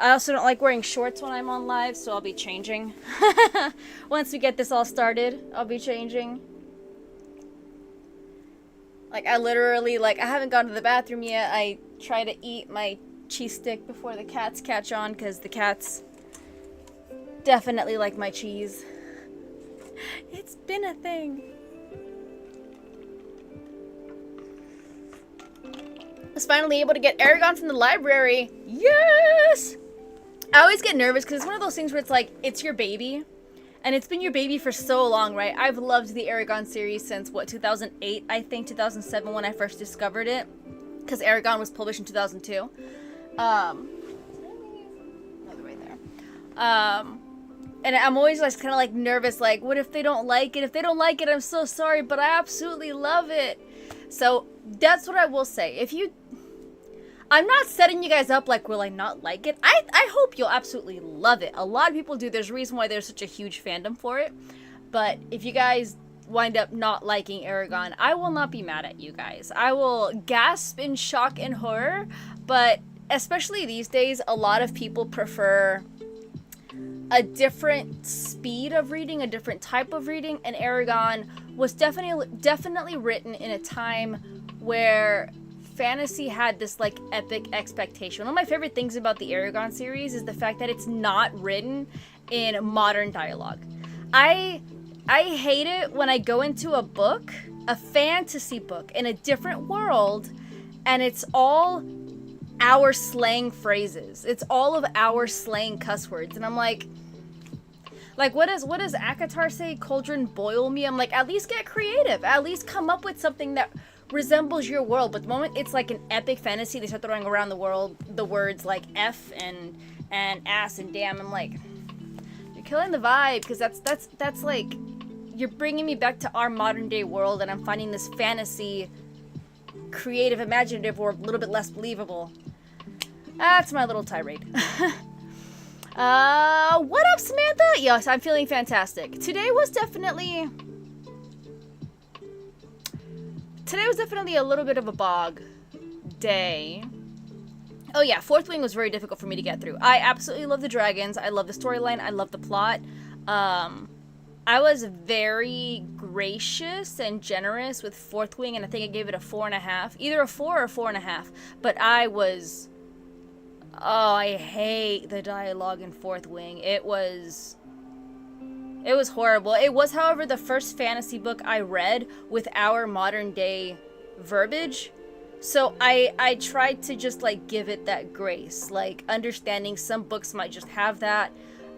I also don't like wearing shorts when I'm on live, so I'll be changing. Once we get this all started, I'll be changing. Like, I literally, like, I haven't gone to the bathroom yet. I try to eat my cheese stick before the cats catch on, because the cats definitely like my cheese. It's been a thing. I was finally able to get Aragon from the library. Yes! I always get nervous because it's one of those things where it's like, it's your baby. And it's been your baby for so long, right? I've loved the Aragon series since, what, 2008? I think 2007 when I first discovered it. Because Aragon was published in 2002. No, they're right there. And I'm always like kind of like nervous, like, what if they don't like it? If they don't like it, I'm so sorry, but I absolutely love it. So that's what I will say. I'm not setting you guys up like, will I not like it? I hope you'll absolutely love it. A lot of people do. There's a reason why there's such a huge fandom for it. But if you guys wind up not liking Aragon, I will not be mad at you guys. I will gasp in shock and horror. But especially these days, a lot of people prefer a different speed of reading, a different type of reading. And Aragon was definitely written in a time where fantasy had this like epic expectation. One of my favorite things about the Aragon series is the fact that it's not written in modern dialogue. I hate it when I go into a book, a fantasy book in a different world, and it's all our slang phrases. It's all of our slang cuss words, and I'm like what does Akatar say? Cauldron boil me. I'm like, at least get creative. At least come up with something that resembles your world. But the moment it's like an epic fantasy, they start throwing around the words like F and ass and damn. I'm like, you're killing the vibe, because that's like, you're bringing me back to our modern day world, and I'm finding this fantasy creative, imaginative, or a little bit less believable. That's my little tirade. What up, Samantha? Yes, I'm feeling fantastic. Today was definitely a little bit of a bog day. Oh yeah, Fourth Wing was very difficult for me to get through. I absolutely love the dragons. I love the storyline. I love the plot. I was very gracious and generous with Fourth Wing, and I think I gave it a 4.5. Either a 4 or 4.5. But I hate the dialogue in Fourth Wing. It was horrible. It was, however, the first fantasy book I read with our modern day verbiage. So I tried to just like give it that grace, like understanding some books might just have that.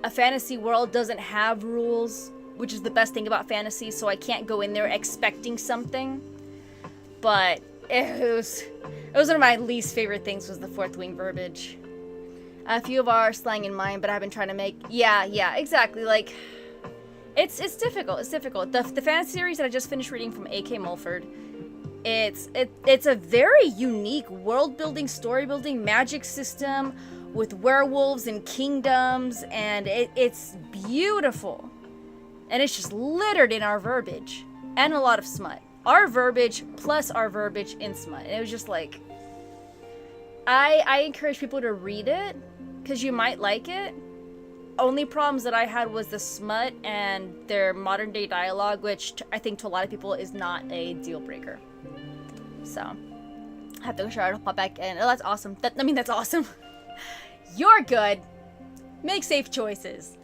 A fantasy world doesn't have rules, which is the best thing about fantasy, so I can't go in there expecting something. But it was one of my least favorite things was the Fourth Wing verbiage. A few of our slang in mind, but I've been trying to make... Yeah, exactly. Like, it's difficult. It's difficult. The fantasy series that I just finished reading from A.K. Mulford, it's a very unique world-building, story-building magic system with werewolves and kingdoms, and it's beautiful. And it's just littered in our verbiage and a lot of smut. Our verbiage plus our verbiage in smut. And it was just like... I encourage people to read it, because you might like it. Only problems that I had was the smut and their modern day dialogue, which I think to a lot of people is not a deal breaker. So, I have to go shower, pop back in. Oh, that's awesome. That's awesome. You're good. Make safe choices.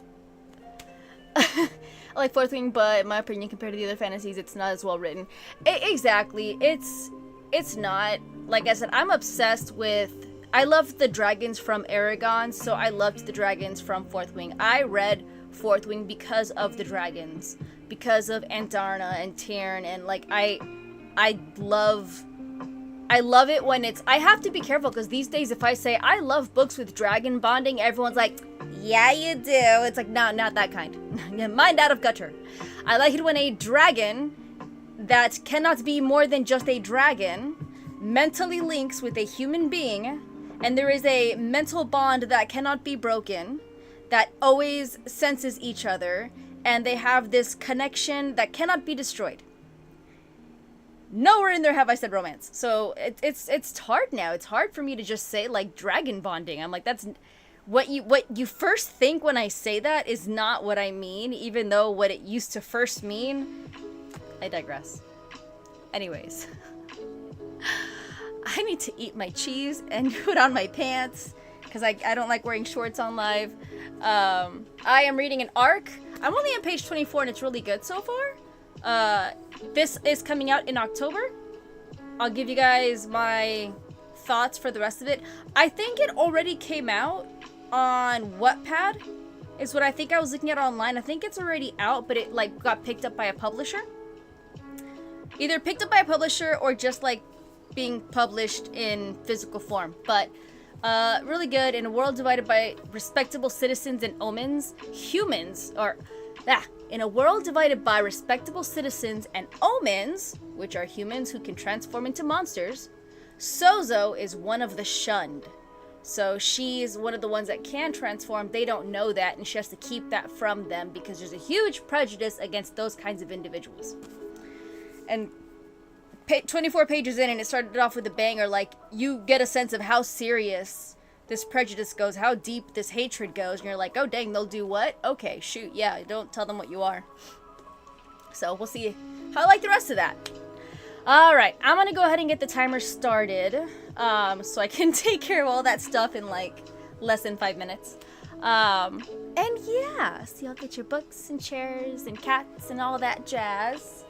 I like Fourth Wing, but in my opinion, compared to the other fantasies, it's not as well written. Exactly. It's not. Like I said, I'm obsessed with... I love the dragons from Aragon, so I loved the dragons from Fourth Wing. I read Fourth Wing because of the dragons. Because of Andarna and Tyrn, and like, I love it when it's... I have to be careful, because these days if I say, I love books with dragon bonding, everyone's like, yeah, you do. It's like, no, not that kind. Mind out of gutter. I like it when a dragon that cannot be more than just a dragon mentally links with a human being, and there is a mental bond that cannot be broken, that always senses each other, and they have this connection that cannot be destroyed. Nowhere in there have I said romance. So it's hard now. It's hard for me to just say like dragon bonding. I'm like, what you first think when I say that is not what I mean, even though what it used to first mean. I digress. Anyways. I need to eat my cheese and put on my pants because I don't like wearing shorts on live. I am reading an arc. I'm only on page 24 and it's really good so far. This is coming out in October. I'll give you guys my thoughts for the rest of it. I think it already came out on Wattpad is what I think I was looking at online. I think it's already out, but it like got picked up by a publisher. Either picked up by a publisher or just like being published in physical form. But really good. In a world divided by respectable citizens and omens, in a world divided by respectable citizens and omens, which are humans who can transform into monsters, Sozo is one of the shunned. So she's one of the ones that can transform. They don't know that, and she has to keep that from them because there's a huge prejudice against those kinds of individuals. And 24 pages in, and it started off with a banger. Like, you get a sense of how serious this prejudice goes, how deep this hatred goes, and you're like, oh dang, they'll do what? Okay, shoot, yeah, don't tell them what you are. So we'll see how I like the rest of that. Alright, I'm gonna go ahead and get the timer started, so I can take care of all that stuff in like less than 5 minutes. And yeah, so y'all get your books and chairs and cats and all that jazz.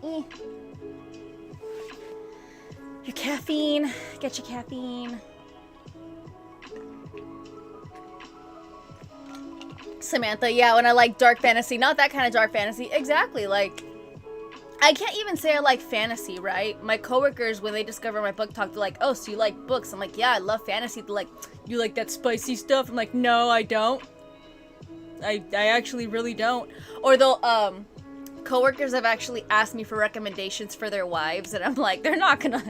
Your caffeine, get your caffeine. Samantha, yeah, when I like dark fantasy, not that kind of dark fantasy. Exactly, like, I can't even say I like fantasy, right? My coworkers, when they discover my book talk, they're like, oh, so you like books? I'm like, yeah, I love fantasy. They're like, you like that spicy stuff? I'm like, no, I don't. I actually really don't. Or they'll, coworkers have actually asked me for recommendations for their wives, and I'm like, they're not gonna...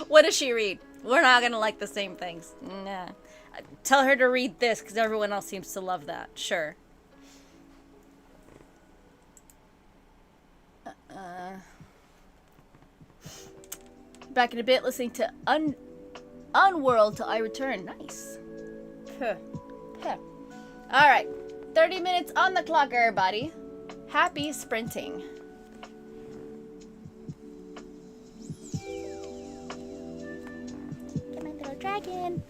What does she read? We're not gonna like the same things. Nah. Tell her to read this, because everyone else seems to love that. Sure. Back in a bit, listening to Unworld till I return. Nice. Huh. Huh. Alright. 30 minutes on the clock, everybody. Happy sprinting. Get my little dragon.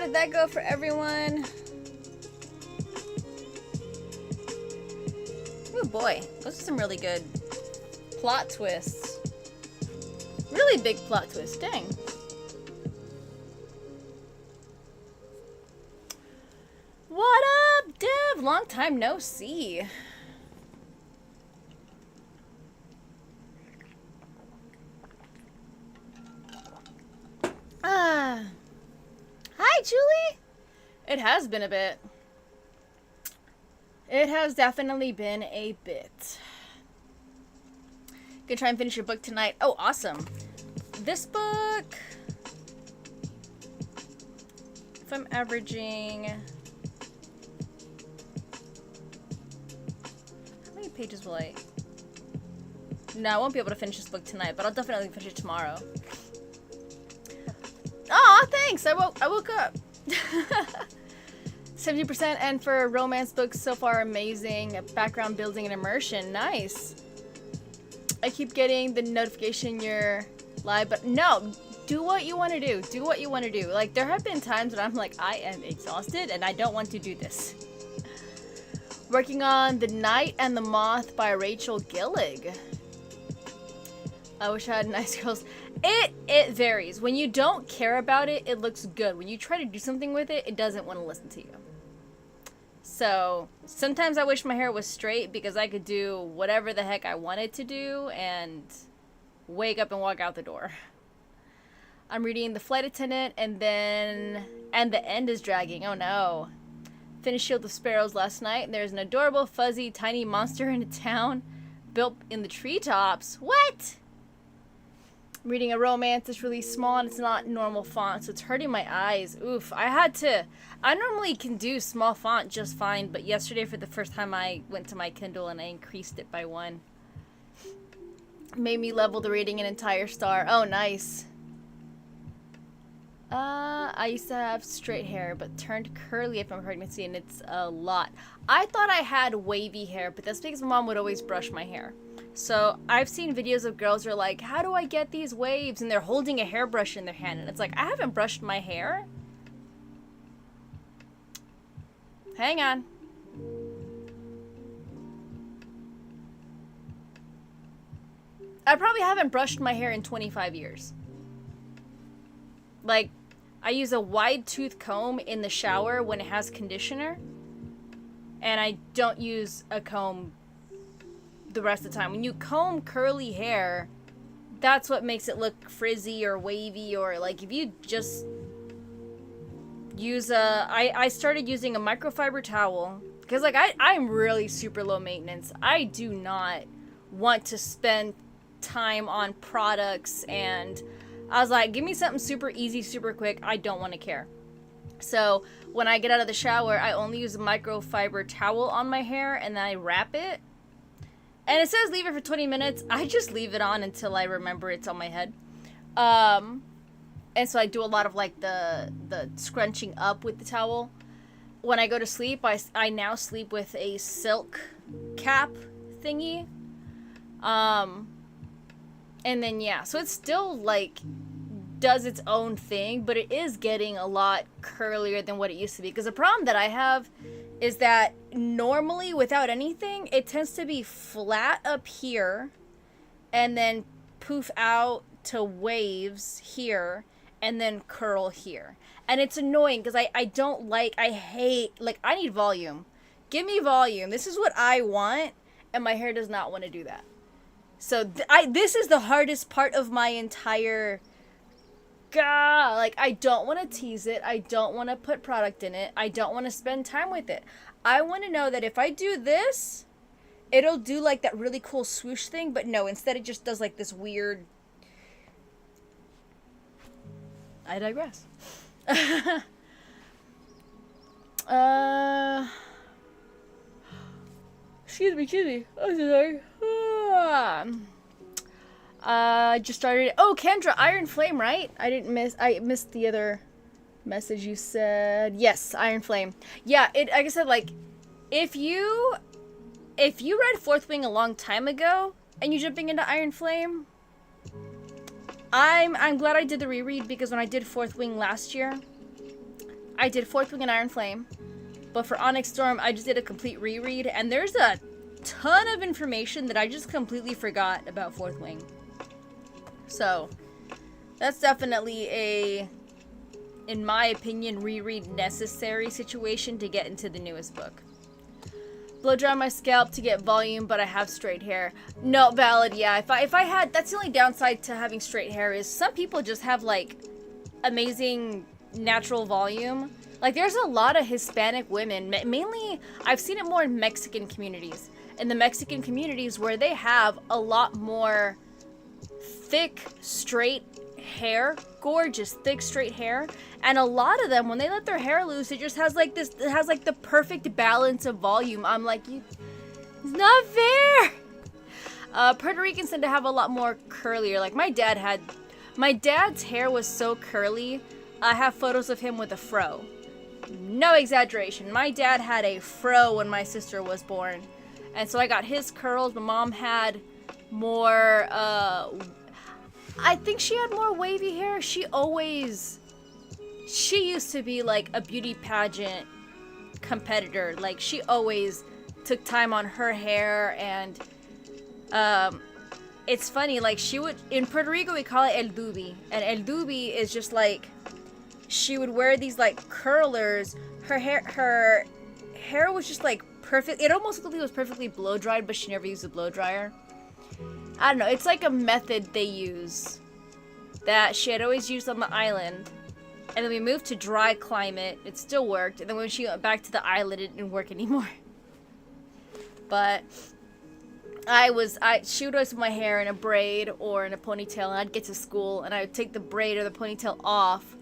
how did that go for everyone? Oh boy, those are some really good plot twists. Really big plot twist, dang. What up, Dev? Long time no see. Hi, Julie. It has been a bit. It has definitely been a bit. Gonna try and finish your book tonight. Oh, awesome. This book, if I'm averaging, how many pages will I? No, I won't be able to finish this book tonight, but I'll definitely finish it tomorrow. Aw, thanks. I woke up. 70%, and for romance books so far, amazing. Background building and immersion, nice. I keep getting the notification you're live, but no, do what you want to do. Do what you want to do. Like, there have been times when I'm like, I am exhausted and I don't want to do this. Working on The Night and the Moth by Rachel Gillig. I wish I had nice girls. It varies. When you don't care about it, it looks good. When you try to do something with it, it doesn't want to listen to you. So, sometimes I wish my hair was straight because I could do whatever the heck I wanted to do and wake up and walk out the door. I'm reading The Flight Attendant and the end is dragging. Oh no. Finished Shield of Sparrows last night and there's an adorable, fuzzy, tiny monster in a town built in the treetops. What? I'm reading a romance. It's really small and it's not normal font, so it's hurting my eyes. Oof. I normally can do small font just fine, but yesterday for the first time I went to my Kindle and I increased it by 1. Made me level the rating an entire star. Oh, nice. I used to have straight hair, but turned curly after pregnancy, and it's a lot. I thought I had wavy hair, but that's because my mom would always brush my hair. So I've seen videos of girls who are like, how do I get these waves? And they're holding a hairbrush in their hand, and it's like, I haven't brushed my hair. Hang on. I probably haven't brushed my hair in 25 years. Like, I use a wide tooth comb in the shower when it has conditioner. And I don't use a comb the rest of the time. When you comb curly hair, that's what makes it look frizzy or wavy, or like if you just use I started using a microfiber towel because like I'm really super low maintenance. I do not want to spend time on products, and I was like, give me something super easy, super quick. I don't want to care. So when I get out of the shower, I only use a microfiber towel on my hair and then I wrap it. And it says leave it for 20 minutes. I just leave it on until I remember it's on my head. And so I do a lot of like the scrunching up with the towel. When I go to sleep, I now sleep with a silk cap thingy. And then yeah, so it's still like does its own thing, but it is getting a lot curlier than what it used to be. Because the problem that I have is that normally without anything, it tends to be flat up here and then poof out to waves here and then curl here. And it's annoying because I hate, like, I need volume. Give me volume. This is what I want, and my hair does not want to do that. So this is the hardest part of my entire... like, I don't want to tease it. I don't want to put product in it. I don't want to spend time with it. I want to know that if I do this, it'll do, like, that really cool swoosh thing. But no, instead it just does, like, this weird... I digress. Excuse me. I'm so sorry. Just started. Oh, Kendra, Iron Flame, right? I missed the other message you said. Yes, Iron Flame. Yeah, like I said, like, if you read Fourth Wing a long time ago and you're jumping into Iron Flame, I'm glad I did the reread, because when I did Fourth Wing last year, I did Fourth Wing and Iron Flame, but for Onyx Storm, I just did a complete reread, and there's a ton of information that I just completely forgot about Fourth Wing. So, that's definitely a, in my opinion, reread necessary situation to get into the newest book. Blow dry my scalp to get volume, but I have straight hair. No, valid, yeah. If I had, that's the only downside to having straight hair is some people just have, like, amazing natural volume. Like, there's a lot of Hispanic women, mainly, I've seen it more in Mexican communities. In the Mexican communities where they have a lot more thick, straight hair, gorgeous, thick, straight hair. And a lot of them, when they let their hair loose, it just has like this, it has like the perfect balance of volume. I'm like, it's not fair. Puerto Ricans tend to have a lot more curlier. Like my dad's hair was so curly. I have photos of him with a fro. No exaggeration. My dad had a fro when my sister was born. And so I got his curls. My mom had more, I think she had more wavy hair. She used to be like a beauty pageant competitor. Like she always took time on her hair, and it's funny, like she would, in Puerto Rico we call it el dubi, and el dubi is just like, she would wear these like curlers. Her hair was just like perfect. It almost looked like it was perfectly blow dried, but she never used a blow dryer. I don't know, it's like a method they use that she had always used on the island. And then we moved to dry climate. It still worked. And then when she went back to the island, it didn't work anymore. But she would always put my hair in a braid or in a ponytail, and I'd get to school and I would take the braid or the ponytail off.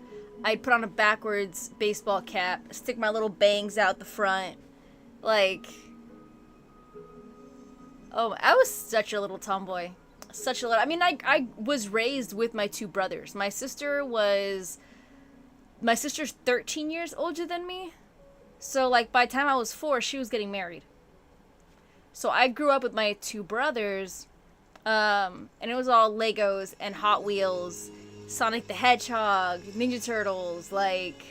I'd put on a backwards baseball cap, stick my little bangs out the front. Like, oh, I was such a little tomboy. I mean, I was raised with my two brothers. My sister's 13 years older than me. So, like, by the time I was 4, she was getting married. So I grew up with my two brothers, and it was all Legos and Hot Wheels, Sonic the Hedgehog, Ninja Turtles. Like,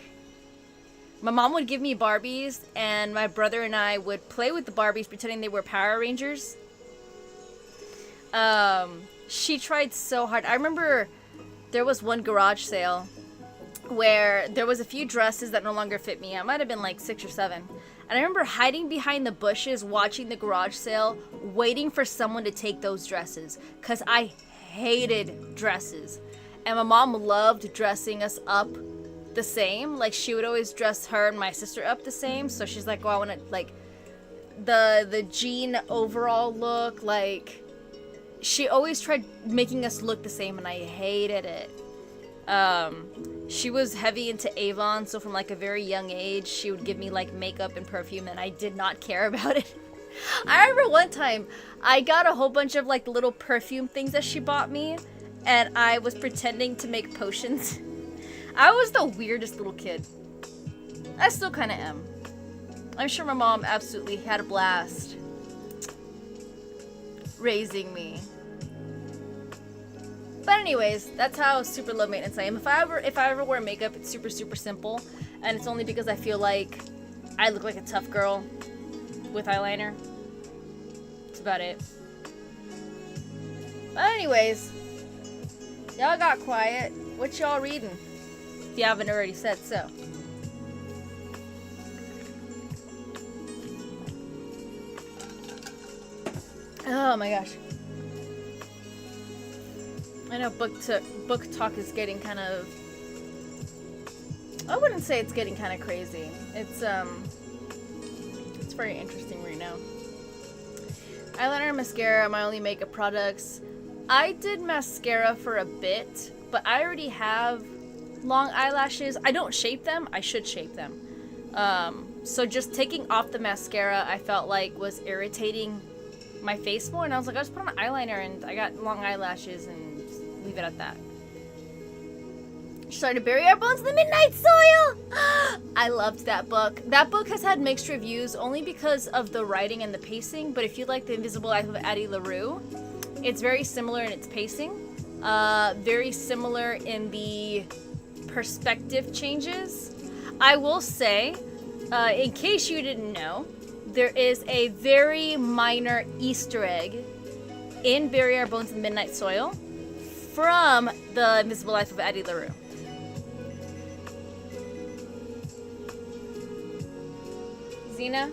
my mom would give me Barbies, and my brother and I would play with the Barbies pretending they were Power Rangers. She tried so hard. I remember there was one garage sale where there was a few dresses that no longer fit me. I might have been like 6 or 7. And I remember hiding behind the bushes, watching the garage sale, waiting for someone to take those dresses. Because I hated dresses. And my mom loved dressing us up the same. Like, she would always dress her and my sister up the same. So she's like, oh, I want to, like, the jean overall look. Like, she always tried making us look the same, and I hated it. She was heavy into Avon, so from like a very young age, she would give me like makeup and perfume, and I did not care about it. I remember one time, I got a whole bunch of like little perfume things that she bought me, and I was pretending to make potions. I was the weirdest little kid. I still kind of am. I'm sure my mom absolutely had a blast raising me. But anyways, that's how super low maintenance I am. If I ever wear makeup, it's super, super simple. And it's only because I feel like I look like a tough girl with eyeliner. That's about it. But anyways, y'all got quiet. What y'all reading? If you haven't already said so. Oh my gosh. I know book talk is getting kind of, I wouldn't say it's getting kind of crazy. It's very interesting right now. Eyeliner and mascara are my only makeup products. I did mascara for a bit, but I already have long eyelashes. I don't shape them. I should shape them. So just taking off the mascara, I felt like was irritating my face more, and I was like, I'll just put on eyeliner, and I got long eyelashes, and just leave it at that. Started to bury our bones in the midnight soil. I loved that book. That book has had mixed reviews only because of the writing and the pacing, but if you like The Invisible Life of Addie LaRue, it's very similar in its pacing, very similar in the perspective changes. I will say, in case you didn't know, there is a very minor Easter egg in Bury Our Bones in the Midnight Soil from The Invisible Life of Addie LaRue. Xena?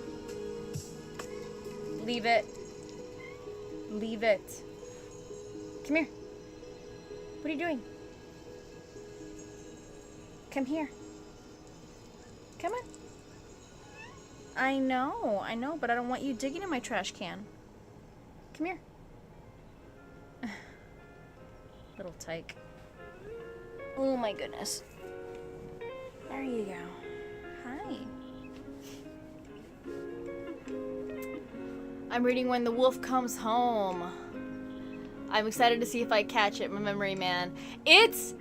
Leave it. Leave it. Come here. What are you doing? Come here. Come on. I know, but I don't want you digging in my trash can. Come here. Little tyke. Oh my goodness. There you go. Hi. I'm reading When the Wolf Comes Home. I'm excited to see if I catch it, my memory man. It's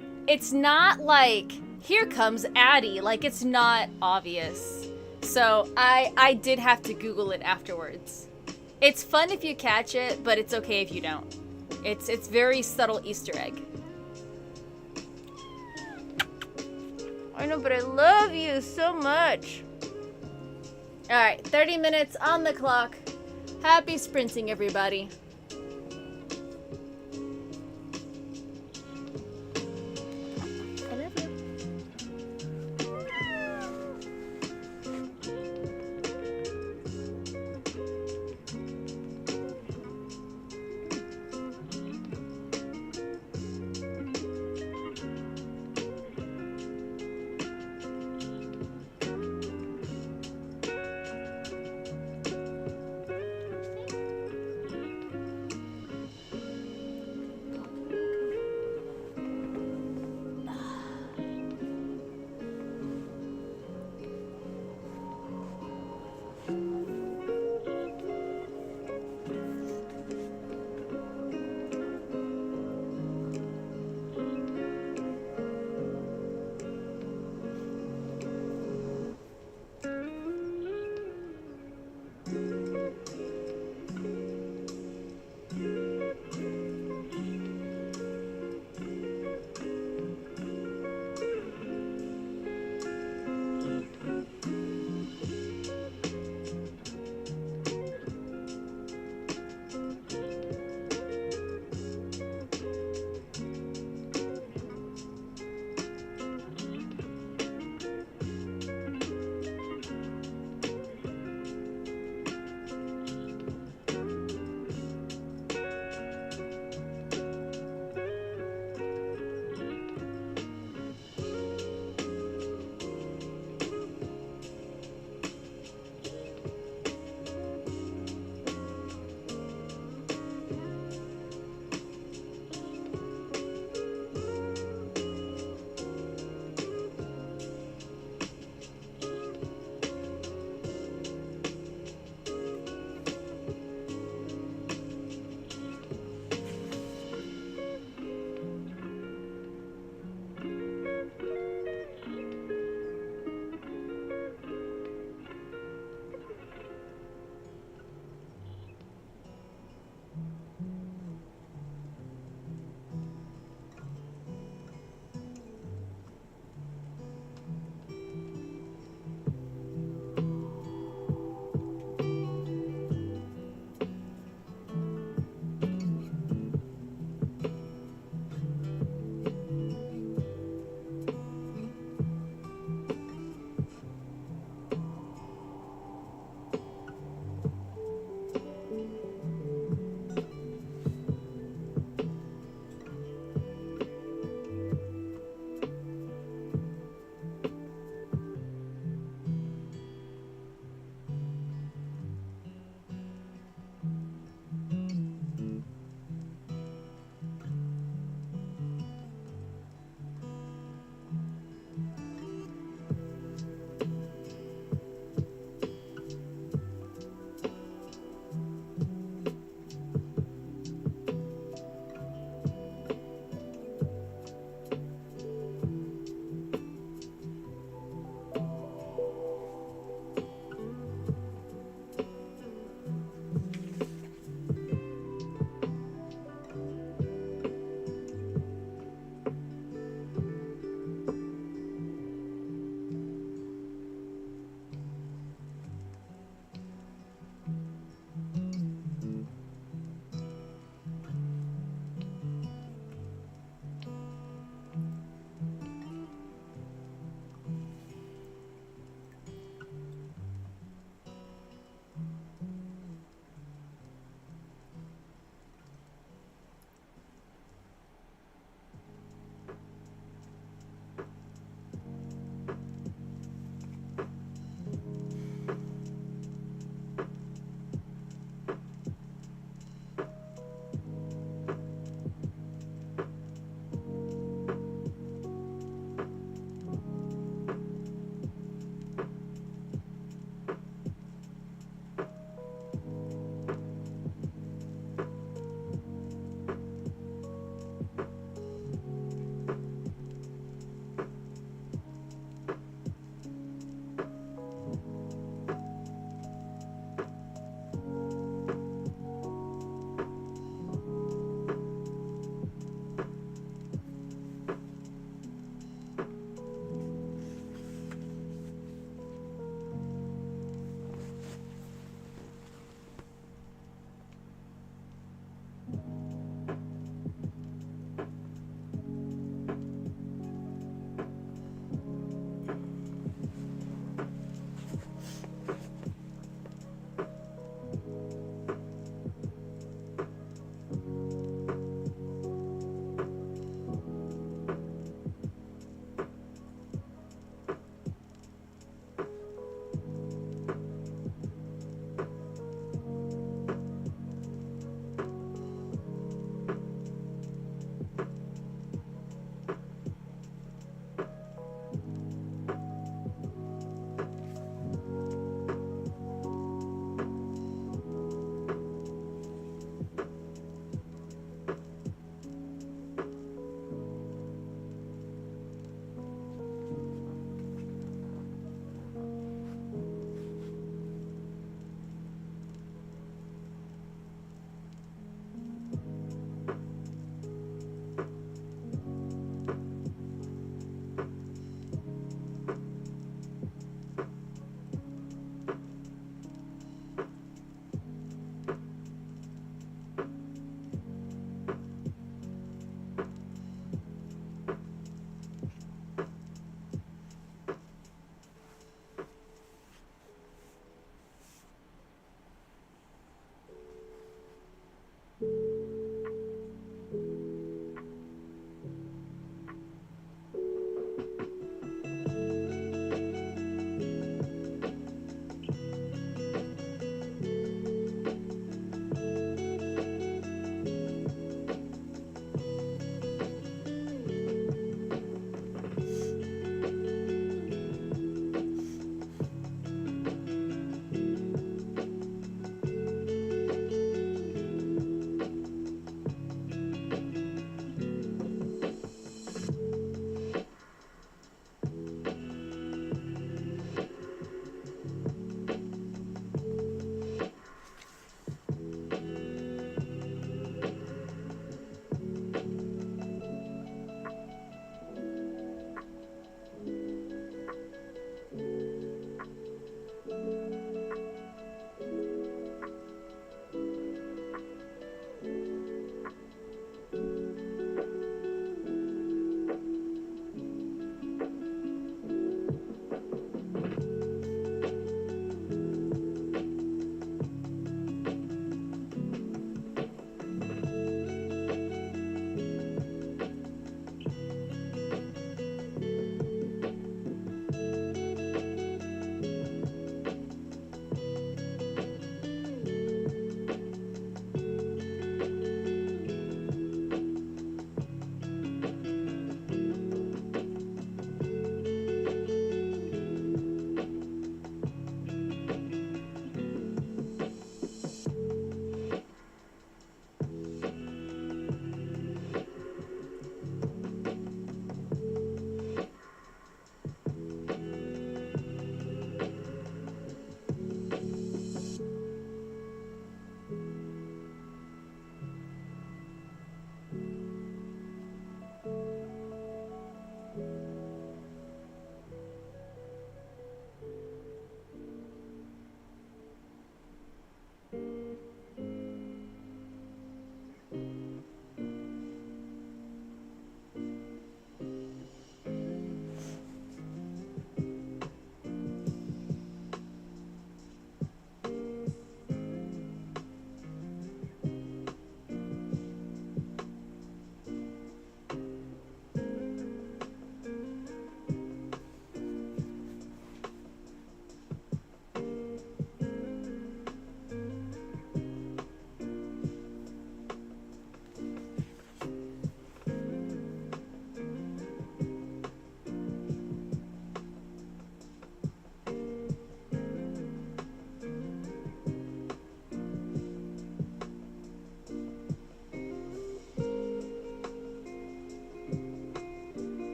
not like, here comes Addie. Like, it's not obvious. So I did have to Google it afterwards. It's fun if you catch it, but it's okay if you don't. It's very subtle Easter egg. I know, but I love you so much. Alright, 30 minutes on the clock. Happy sprinting, everybody. I love you.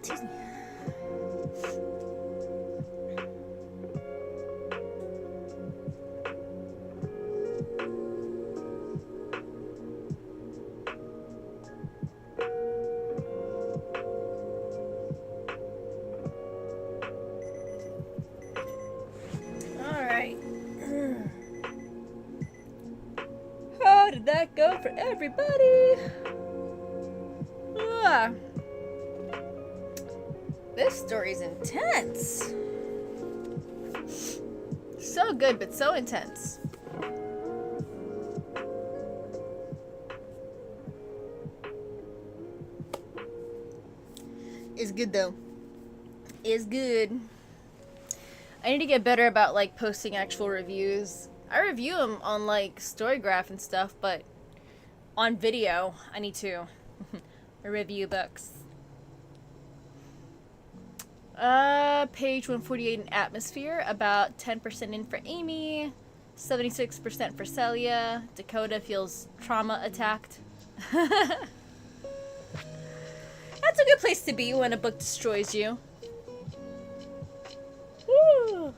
Excuse me. Alright. How did that go for everybody? Ah. This story's intense. So good, but so intense. It's good though. It's good. I need to get better about like posting actual reviews. I review them on like Storygraph and stuff, but on video, I need to review books. Page 148 in Atmosphere, about 10% in for Amy, 76% for Celia. Dakota feels trauma attacked. That's a good place to be when a book destroys you. Woo.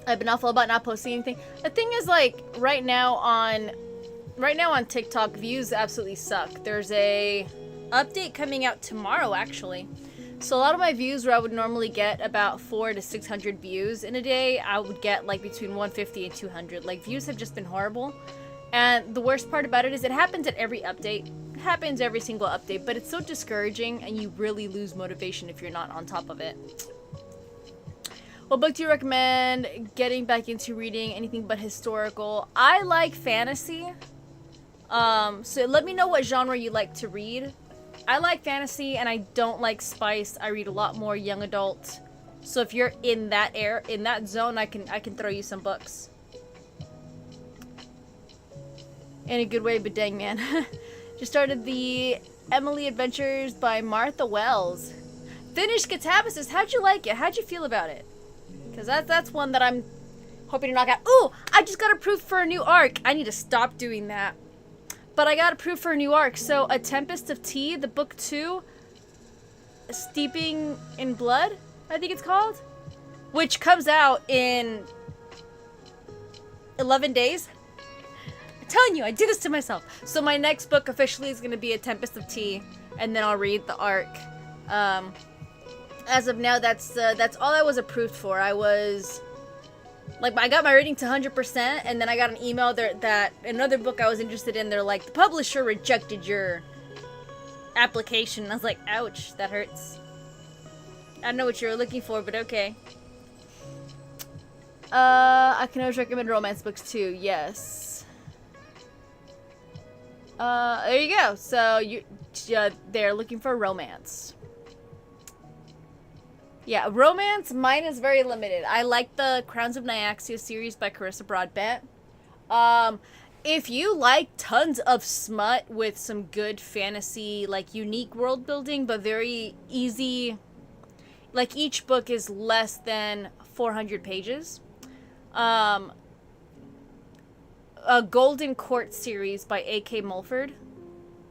I've been awful about not posting anything. The thing is, like, right now on TikTok, views absolutely suck. There's a update coming out tomorrow, actually. So a lot of my views, where I would normally get about 400 to 600 views in a day, I would get like between 150 and 200. Like, views have just been horrible. And the worst part about it is it happens at every update. It happens every single update, but it's so discouraging and you really lose motivation if you're not on top of it. What book do you recommend getting back into reading? Anything but historical. I like fantasy. So let me know what genre you like to read. I like fantasy and I don't like spice. I read a lot more young adult. So if you're in that zone, I can throw you some books. In a good way, but dang man. Just started the Emily Adventures by Martha Wells. Finished Catabasis. How'd you like it? How'd you feel about it? Because that's one that I'm hoping to knock out. Ooh, I just got approved for a new arc. I need to stop doing that. But I got approved for a new arc. So A Tempest of Tea, the book 2, Steeping in Blood, I think it's called. Which comes out in 11 days. I'm telling you, I do this to myself. So my next book officially is going to be A Tempest of Tea. And then I'll read the arc. As of now, that's all I was approved for. I got my rating to 100%, and then I got an email that another book I was interested in, they're like, the publisher rejected your application. And I was like, ouch, that hurts. I don't know what you were looking for, but okay. I can always recommend romance books too, yes. There you go. So they're looking for romance. Yeah, romance, mine is very limited. I like the Crowns of Nyaxia series by Carissa Broadbent. If you like tons of smut with some good fantasy, like unique world building, but very easy, like each book is less than 400 pages. A Golden Court series by A.K. Mulford.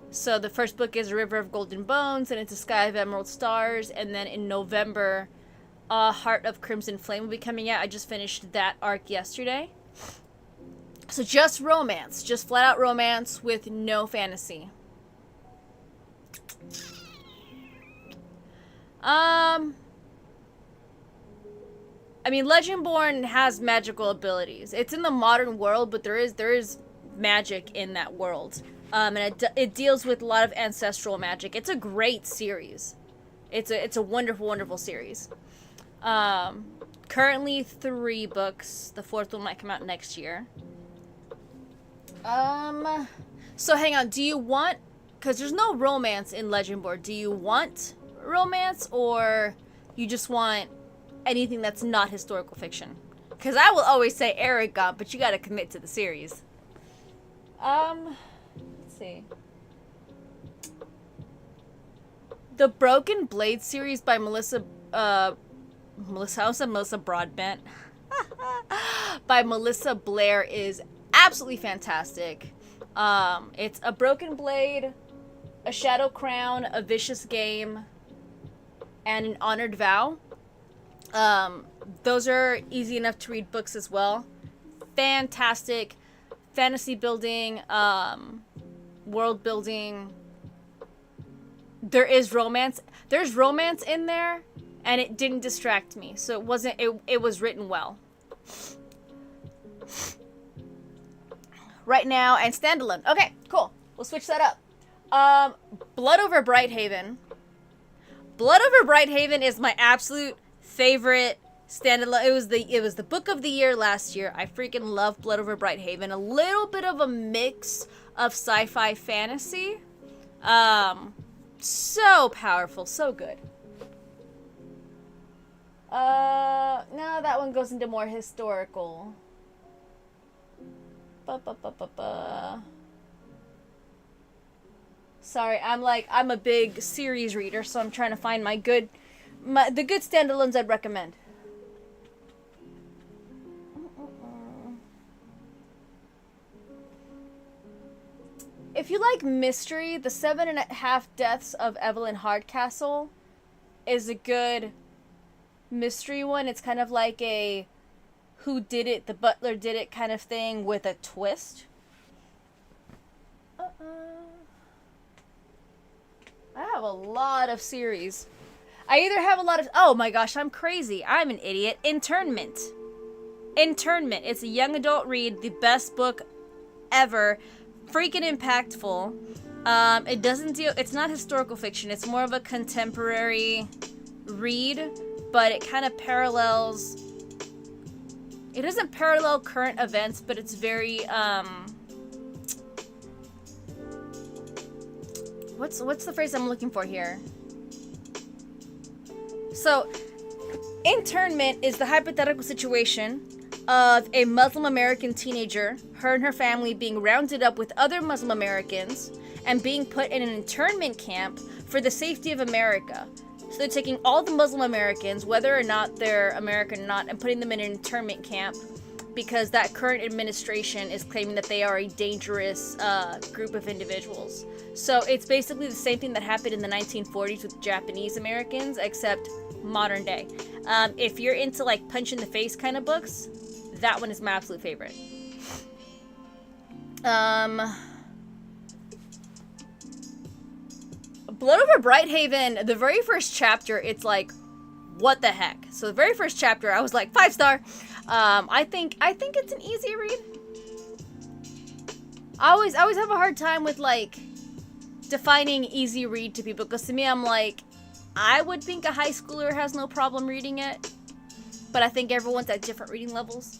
So the first book is A River of Golden Bones, and it's A Sky of Emerald Stars, and then in November, Heart of Crimson Flame will be coming out. I just finished that arc yesterday. So just romance, just flat out romance with no fantasy. I mean, Legendborn has magical abilities. It's in the modern world, but there is magic in that world. And it deals with a lot of ancestral magic. It's a great series. It's a wonderful, wonderful series. Currently 3 books. The 4th one might come out next year. So hang on. Do you want... Because there's no romance in Legendborn. Do you want romance, or you just want anything that's not historical fiction? Because I will always say Aragon, but you gotta commit to the series. See. The Broken Blade series by Melissa Broadbent by Melissa Blair is absolutely fantastic. It's a Broken Blade A Shadow Crown, A Vicious Game, and An Honored Vow. Those are easy enough to read books as well. Fantastic fantasy building, world building. There is romance. There's romance in there, and it didn't distract me. So it wasn't. It was written well. Right now and standalone. Okay, cool. We'll switch that up. Blood Over Brighthaven. Blood Over Brighthaven is my absolute favorite standalone. It was the book of the year last year. I freaking love Blood Over Brighthaven. A little bit of a mix of sci-fi fantasy. So powerful, so good. No, that one goes into more historical. Sorry, I'm a big series reader, so I'm trying to find the good standalones I'd recommend. If you like mystery, The 7.5 Deaths of Evelyn Hardcastle is a good mystery one. It's kind of like a who did it, the butler did it kind of thing with a twist. I have a lot of series. I either have a lot of... Oh my gosh, I'm crazy. I'm an idiot. Internment. It's a young adult read. The best book ever. Freaking impactful. It doesn't deal... It's not historical fiction. It's more of a contemporary read. But it kind of parallels... It doesn't parallel current events, but it's very... What's the phrase I'm looking for here? So, internment is the hypothetical situation of a Muslim American teenager, her and her family being rounded up with other Muslim Americans and being put in an internment camp for the safety of America. So they're taking all the Muslim Americans, whether or not they're American or not, and putting them in an internment camp because that current administration is claiming that they are a dangerous group of individuals. So it's basically the same thing that happened in the 1940s with Japanese Americans, except modern day. If you're into like punch in the face kind of books, that one is my absolute favorite. Blood Over Brighthaven, the very first chapter, it's like, what the heck? So the very first chapter, I was like, 5-star. I think it's an easy read. I always have a hard time with like defining easy read to people, because to me, I'm like, I would think a high schooler has no problem reading it, but I think everyone's at different reading levels.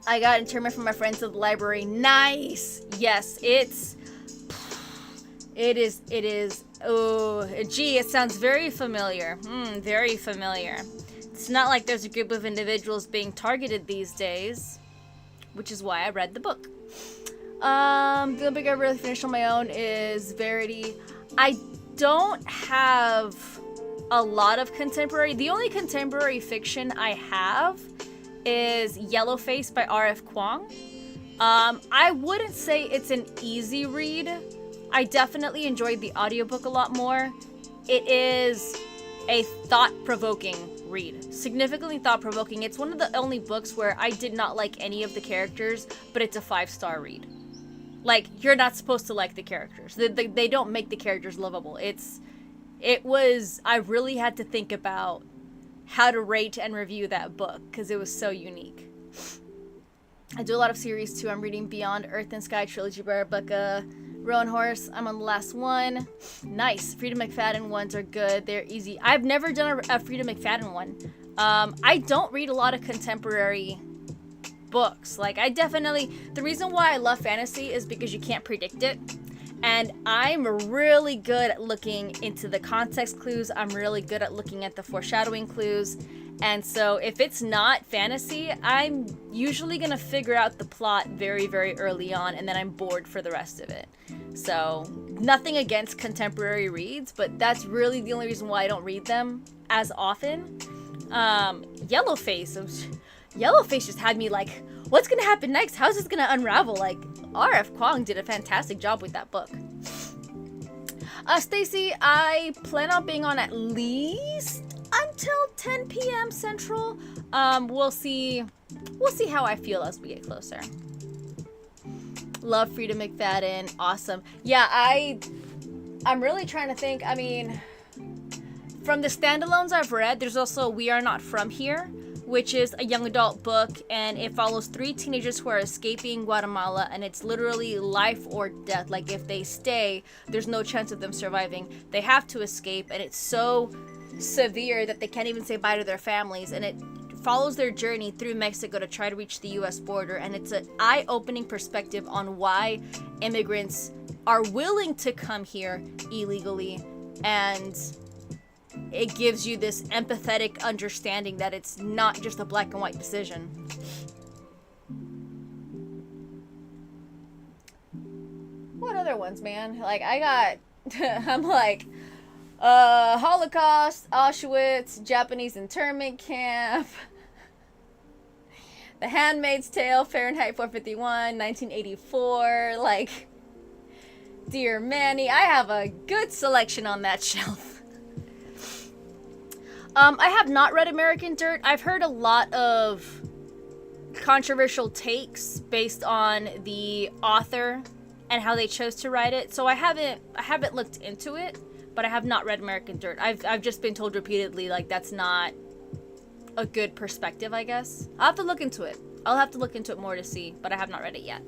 I got internment from my friends at the library. Nice. Yes, it is. Oh, gee, it sounds very familiar. Very familiar. It's not like there's a group of individuals being targeted these days, which is why I read the book. The only book I really finished on my own is Verity. I don't have a lot of contemporary. The only contemporary fiction I have is Yellowface by R.F. Kuang. I wouldn't say it's an easy read. I definitely enjoyed the audiobook a lot more. It is a thought-provoking read. Significantly thought-provoking. It's one of the only books where I did not like any of the characters, but it's a 5-star read. Like, you're not supposed to like the characters. They don't make the characters lovable. I really had to think about how to rate and review that book, because it was so unique. I do a lot of series, too. I'm reading Beyond Earth and Sky trilogy by Rebecca Rowan Horse. I'm on the last one. Nice. Frida McFadden ones are good. They're easy. I've never done a Frida McFadden one. I don't read a lot of contemporary books. Like, the reason why I love fantasy is because you can't predict it. And I'm really good at looking into the context clues. I'm really good at looking at the foreshadowing clues. And so if it's not fantasy, I'm usually going to figure out the plot very, very early on, and then I'm bored for the rest of it. So nothing against contemporary reads, but that's really the only reason why I don't read them as often. Yellowface just had me like, what's going to happen next? How's this going to unravel? Like, R.F. Kuang did a fantastic job with that book. Stacy, I plan on being on at least until 10 p.m. Central. We'll see. We'll see how I feel as we get closer. Love Frida McFadden. Awesome. Yeah, I'm really trying to think. I mean, from the standalones I've read, there's also We Are Not From Here, which is a young adult book, and it follows 3 teenagers who are escaping Guatemala, and it's literally life or death. Like, if they stay, there's no chance of them surviving. They have to escape, and it's so severe that they can't even say bye to their families, and it follows their journey through Mexico to try to reach the U.S. border, and it's an eye-opening perspective on why immigrants are willing to come here illegally, and it gives you this empathetic understanding that it's not just a black and white decision. What other ones, man? Like, I got, I'm like, Holocaust, Auschwitz, Japanese internment camp, The Handmaid's Tale, Fahrenheit 451, 1984, like, Dear Manny. I have a good selection on that shelf. I have not read American Dirt. I've heard a lot of controversial takes based on the author and how they chose to write it. So I haven't looked into it, but I have not read American Dirt. I've just been told repeatedly, like, that's not a good perspective, I guess. I'll have to look into it. I'll have to look into it more to see, but I have not read it yet.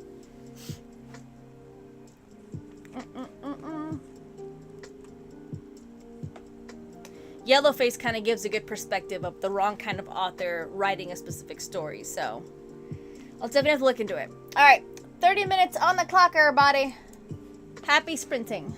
Yellowface kind of gives a good perspective of the wrong kind of author writing a specific story, so I'll definitely have to look into it. Alright, 30 minutes on the clock, everybody. Happy sprinting.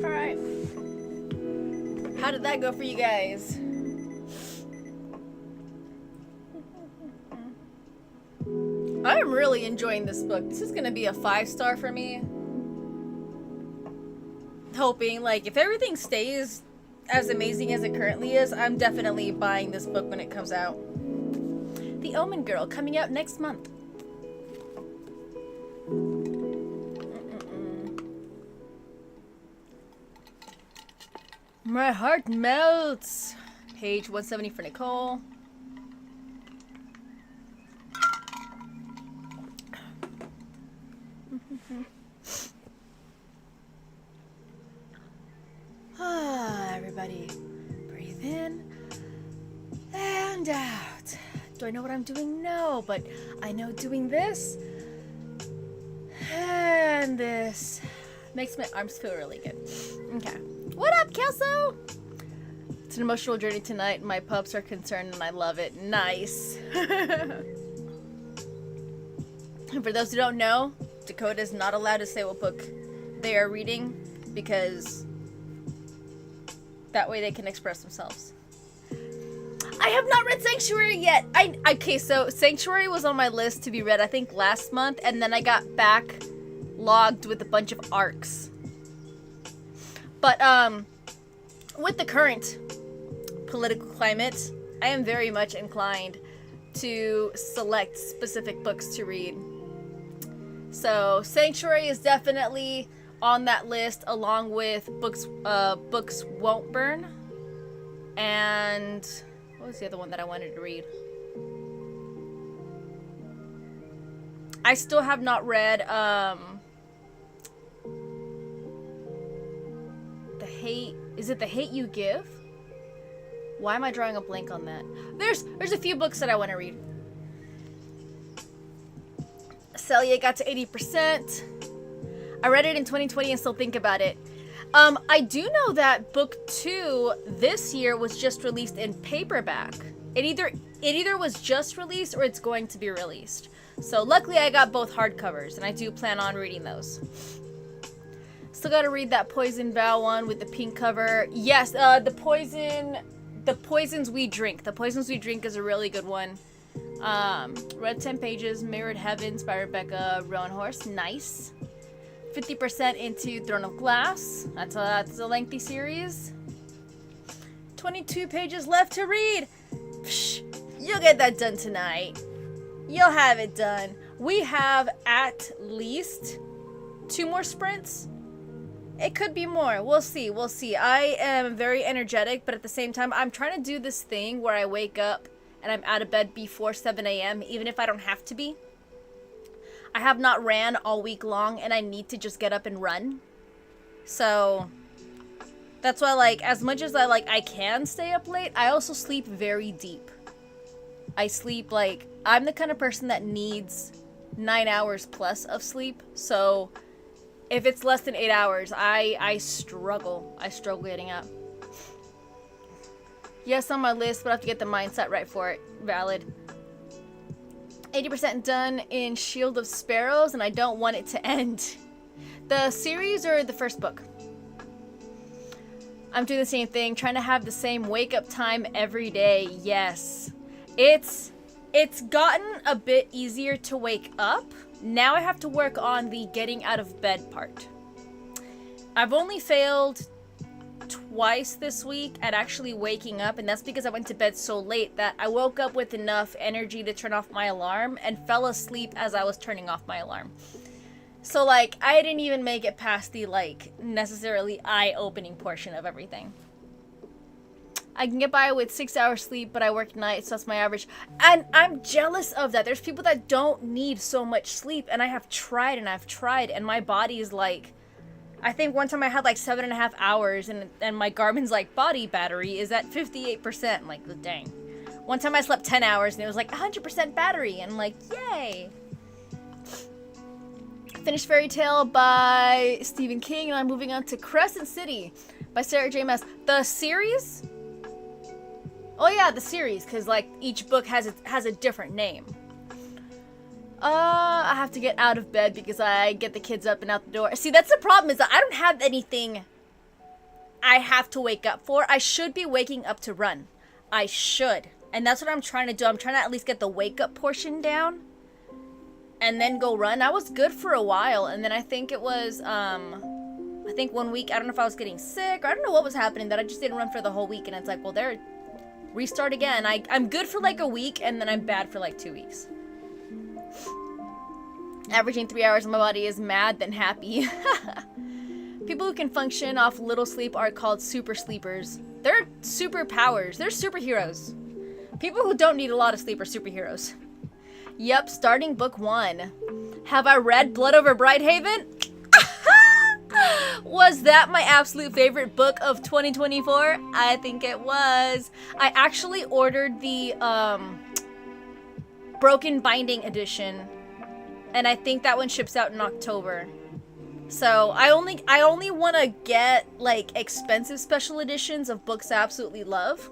Alright. How did that go for you guys? I'm really enjoying this book. This is gonna be a 5-star for me. Hoping, like, if everything stays as amazing as it currently is, I'm definitely buying this book when it comes out. The Omen Girl, coming out next month. My heart melts. Page 170 for Nicole. Everybody, breathe in and out. Do I know what I'm doing? No, but I know doing this and this makes my arms feel really good. Okay. What up, Kelso? It's an emotional journey tonight. My pups are concerned and I love it. Nice. And for those who don't know, Dakota is not allowed to say what book they are reading because that way they can express themselves. I have not read Sanctuary yet. Okay, so Sanctuary was on my list to be read, I think, last month, and then I got backlogged with a bunch of arcs. But, with the current political climate, I am very much inclined to select specific books to read. So, Sanctuary is definitely on that list, along with Books Won't Burn, and what was the other one that I wanted to read? I still have not read The Hate. Is it The Hate You Give? Why am I drawing a blank on that? There's a few books that I want to read. Celia got to 80%. I read it in 2020 and still think about it. I do know that book 2 this year was just released in paperback. It either was just released or it's going to be released. So luckily I got both hardcovers and I do plan on reading those. Still gotta read that Poison Vow one with the pink cover. Yes, the Poisons We Drink. The Poisons We Drink is a really good one. Read 10 pages, Mirrored Heavens by Rebecca Roanhorse. Nice. 50% into Throne of Glass. That's a lengthy series. 22 pages left to read. Psh, you'll get that done tonight. You'll have it done. We have at least 2 more sprints. It could be more. We'll see. We'll see. I am very energetic, but at the same time, I'm trying to do this thing where I wake up and I'm out of bed before 7 a.m., even if I don't have to be. I have not ran all week long, and I need to just get up and run. So that's why, like, as much as I can stay up late, I also sleep very deep. I sleep, like, I'm the kind of person that needs 9 hours plus of sleep. So if it's less than 8 hours, I struggle. I struggle getting up. Yes, on my list, but I have to get the mindset right for it. Valid. 80% done in Shield of Sparrows, and I don't want it to end. The series or the first book? I'm doing the same thing, trying to have the same wake-up time every day. Yes. It's gotten a bit easier to wake up. Now I have to work on the getting out of bed part. I've only failed twice this week at actually waking up, and that's because I went to bed so late that I woke up with enough energy to turn off my alarm and fell asleep as I was turning off my alarm. So, like, I didn't even make it past the, like, necessarily eye-opening portion of everything. I can get by with 6 hours sleep, but I work nights, so that's my average. And I'm jealous of that. There's people that don't need so much sleep, and I have tried, and my body is like, I think one time I had like 7.5 hours, and my Garmin's like body battery is at 58%. I'm like, dang. One time I slept 10 hours and it was like 100% battery, and I'm like, yay. Finished Fairy Tale by Stephen King, and I'm moving on to Crescent City by Sarah J. Maas. The series? Oh yeah, the series, because like each book has a different name. I have to get out of bed because I get the kids up and out the door. See, that's the problem, is that I don't have anything I have to wake up for. I should be waking up to run. I should. And that's what I'm trying to do. I'm trying to at least get the wake up portion down and then go run. I was good for a while, and then I think it was, I think 1 week, I don't know if I was getting sick, or I don't know what was happening, that I just didn't run for the whole week, and it's like, well, there, restart again. I'm good for like a week, and then I'm bad for like 2 weeks. Averaging 3 hours in my body is mad than happy. People who can function off little sleep are called super sleepers. They're superpowers. They're superheroes. People who don't need a lot of sleep are superheroes. Yep, starting book 1. Have I read Blood Over Brighthaven? Was that my absolute favorite book of 2024? I think it was. I actually ordered the Broken Binding edition, and I think that one ships out in October. So I only want to get like expensive special editions of books I absolutely love.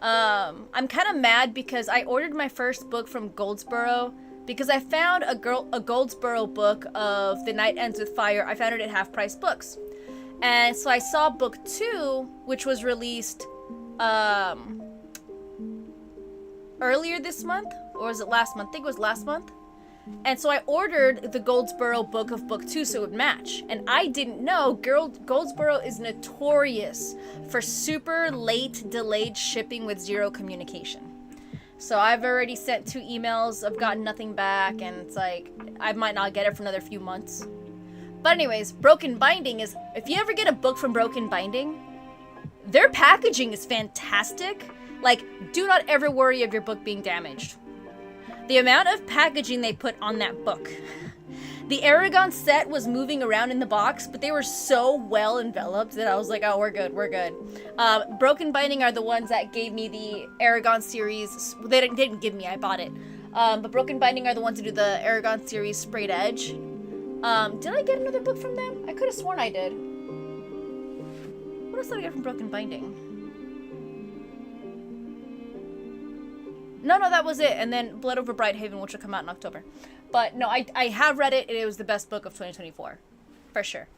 I'm kind of mad because I ordered my first book from Goldsboro because I found a Goldsboro book of The Night Ends with Fire. I found it at Half Price Books. And so I saw book 2, which was released earlier this month, or was it last month? I think it was last month. And so I ordered the Goldsboro book of book 2 so it would match. And I didn't know Goldsboro is notorious for super late, delayed shipping with zero communication. So I've already sent 2 emails, I've gotten nothing back, and it's like, I might not get it for another few months. But anyways, Broken Binding is, if you ever get a book from Broken Binding, their packaging is fantastic. Like, do not ever worry of your book being damaged. The amount of packaging they put on that book. The Aragon set was moving around in the box, but they were so well enveloped that I was like, oh, we're good, we're good. Broken Binding are the ones that gave me the Aragon series. They didn't give me, I bought it. But Broken Binding are the ones who do the Aragon series Sprayed Edge. Did I get another book from them? I could have sworn I did. What else did I get from Broken Binding? No, that was it. And then Blood Over Brighthaven, which will come out in October. But no, I have read it, and it was the best book of 2024. For sure.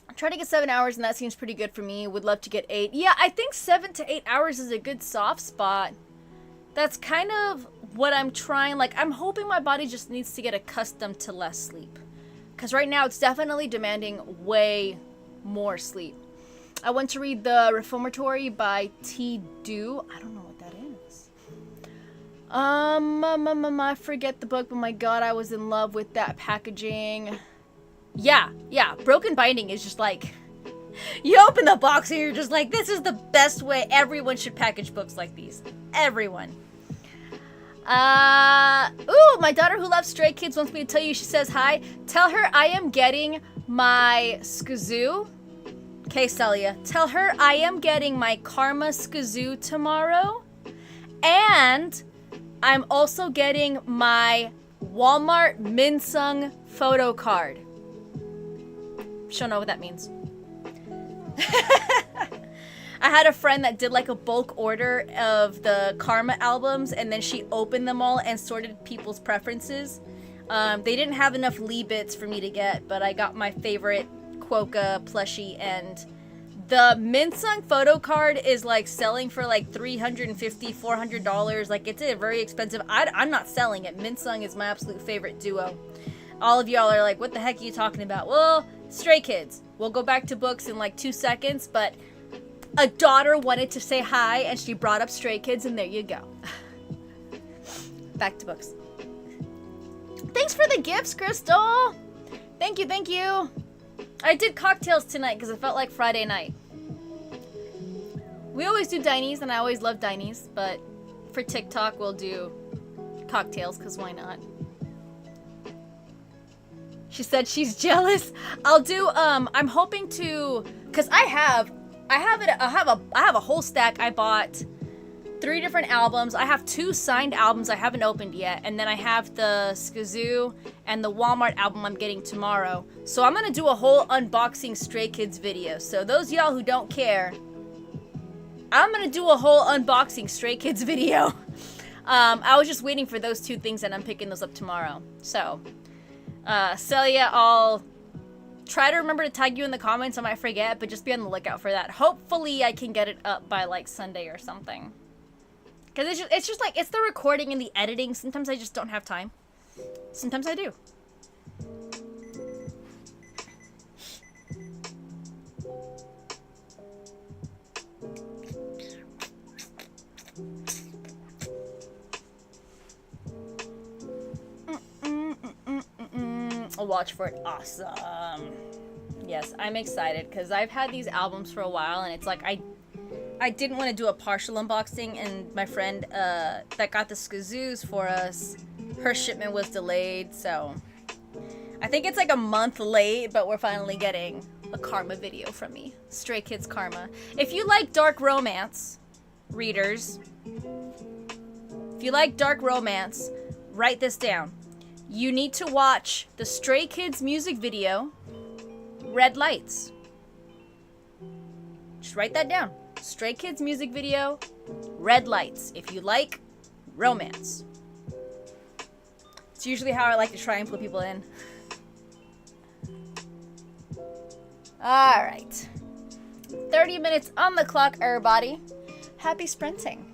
I try to get 7 hours, and that seems pretty good for me. Would love to get 8. Yeah, I think 7 to 8 hours is a good soft spot. That's kind of what I'm trying. Like, I'm hoping my body just needs to get accustomed to less sleep. Because right now, it's definitely demanding way more sleep. I went to read The Reformatory by T. Dew. I don't know what that is. I forget the book, but my god, I was in love with that packaging. Yeah, Broken Binding is just like, you open the box and you're just like, this is the best way. Everyone should package books like these. Everyone. Ooh, my daughter who loves Stray Kids wants me to tell you, she says hi. Tell her I am getting my Skazoo. Okay, Celia, tell her I am getting my Karma Skazoo tomorrow. And I'm also getting my Walmart Minsung photo card. She'll know what that means. I had a friend that did like a bulk order of the Karma albums, and then she opened them all and sorted people's preferences. They didn't have enough Lee bits for me to get, but I got my favorite Quokka plushie, and the Minsung photo card is like selling for like $350, $400. Like, it's a very expensive. I'm not selling it. Minsung is my absolute favorite duo. All of y'all are like, what the heck are you talking about? Well, Stray Kids. We'll go back to books in like 2 seconds, but a daughter wanted to say hi and she brought up Stray Kids, and there you go. Back to books. Thanks for the gifts, Crystal. Thank you. I did cocktails tonight because it felt like Friday night. We always do Dinies, and I always love Dinies, but for TikTok we'll do cocktails because why not? She said she's jealous. I'll do I'm hoping to, because I have a whole stack. I bought 3 different albums. I have 2 signed albums I haven't opened yet, and then I have the Skazoo and the Walmart album I'm getting tomorrow. So I'm gonna do a whole unboxing Stray Kids video. So those y'all who don't care, I'm gonna do a whole unboxing Stray Kids video. I was just waiting for those 2 things, and I'm picking those up tomorrow. So, Celia, I'll try to remember to tag you in the comments. I might forget, but just be on the lookout for that. Hopefully I can get it up by like Sunday or something. Because it's just like, it's the recording and the editing. Sometimes I just don't have time. Sometimes I do. I'll watch for it. Awesome. Yes, I'm excited because I've had these albums for a while, and it's like I didn't want to do a partial unboxing, and my friend that got the skazoos for us, her shipment was delayed, so I think it's like a month late, but we're finally getting a Karma video from me. Stray Kids Karma. If you like dark romance, readers, if you like dark romance, write this down. You need to watch the Stray Kids music video, Red Lights. Just write that down. Stray Kids music video, Red Lights. If you like romance. It's usually how I like to try and put people in. Alright. 30 minutes on the clock, everybody. Happy sprinting.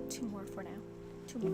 Two more for now. Two more.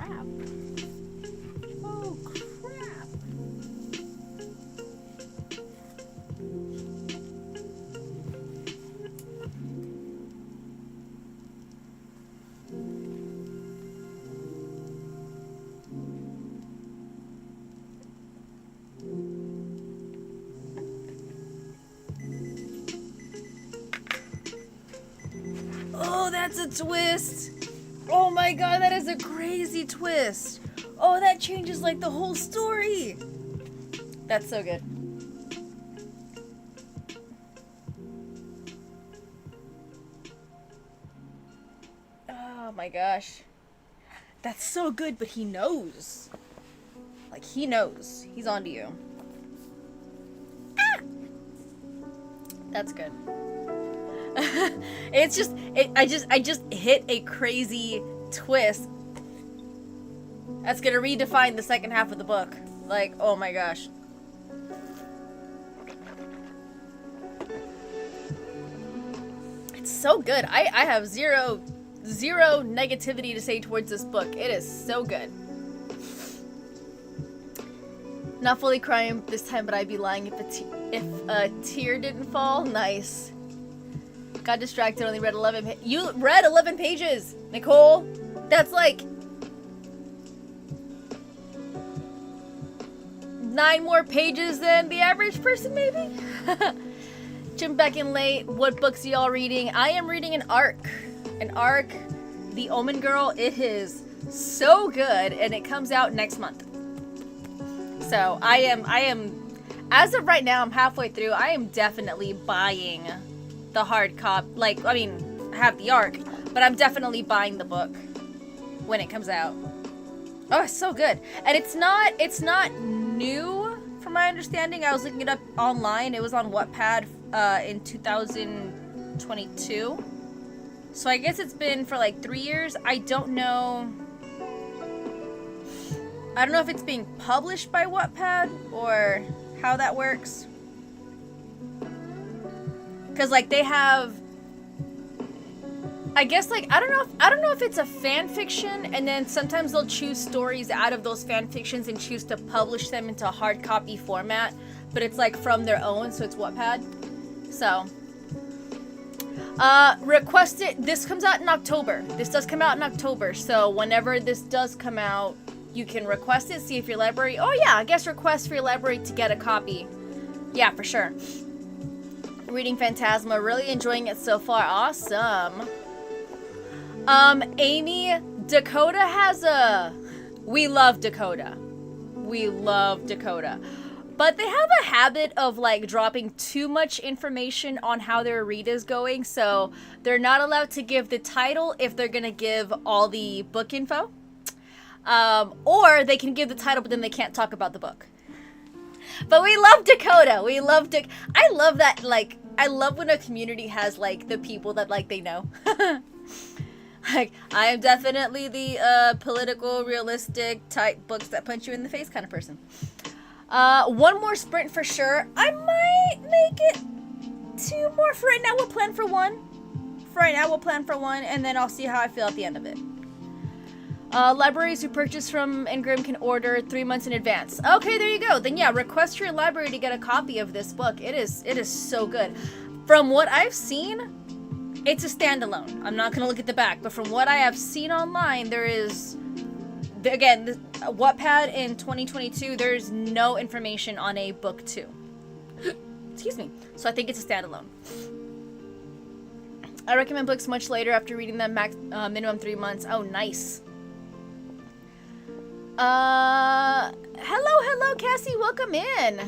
crap. Oh, crap. Oh, that's a twist. Oh my god, that is a crazy twist. Oh, that changes like the whole story. That's so good. Oh my gosh. That's so good, but he knows. Like, he knows. He's onto you. Ah! That's good. It's just, I just hit a crazy twist. That's gonna redefine the second half of the book. Like, oh my gosh. It's so good. I have zero negativity to say towards this book. It is so good. Not fully crying this time, but I'd be lying if a tear didn't fall. Nice. Got distracted, only read 11 You read 11 pages, Nicole! That's like 9 more pages than the average person, maybe? Jump back in late. What books are y'all reading? I am reading an arc. The Omen Girl. It is so good, and it comes out next month. So I am, as of right now, I'm halfway through. I am definitely buying the hard copy. Like, I mean, I have the arc, but I'm definitely buying the book when it comes out. Oh, it's so good. And it's not new from my understanding. I was looking it up online. It was on Wattpad in 2022. So I guess it's been for like 3 years. I don't know if it's being published by Wattpad or how that works. Cause like they have, I guess like I don't know if it's a fan fiction, and then sometimes they'll choose stories out of those fan fictions and choose to publish them into hard copy format, but it's like from their own, so it's Wattpad. So requested. This comes out in October. This does come out in October, so whenever this does come out, you can request it. See if your library. Oh yeah, I guess request for your library to get a copy. Yeah, for sure. Reading Phantasma, really enjoying it so far. Awesome. Amy, Dakota has a... We love Dakota. We love Dakota. But they have a habit of, like, dropping too much information on how their read is going, so they're not allowed to give the title if they're gonna give all the book info. Or they can give the title, but then they can't talk about the book. But we love Dakota. We love I love that, like, I love when a community has, like, the people that, like, they know. Like, I am definitely the, political, realistic type books that punch you in the face kind of person. One more sprint for sure. I might make it 2 more. For right now, we'll plan for 1. And then I'll see how I feel at the end of it. Libraries who purchase from Ingram can order 3 months in advance. Okay, there you go. Then yeah, request your library to get a copy of this book. It is so good. From what I've seen, it's a standalone. I'm not gonna look at the back, but from what I have seen online, there is, again, Wattpad in 2022, there's no information on a book 2. Excuse me. So I think it's a standalone. I recommend books much later after reading them, minimum 3 months. Oh, nice. Hello, Cassie, welcome in.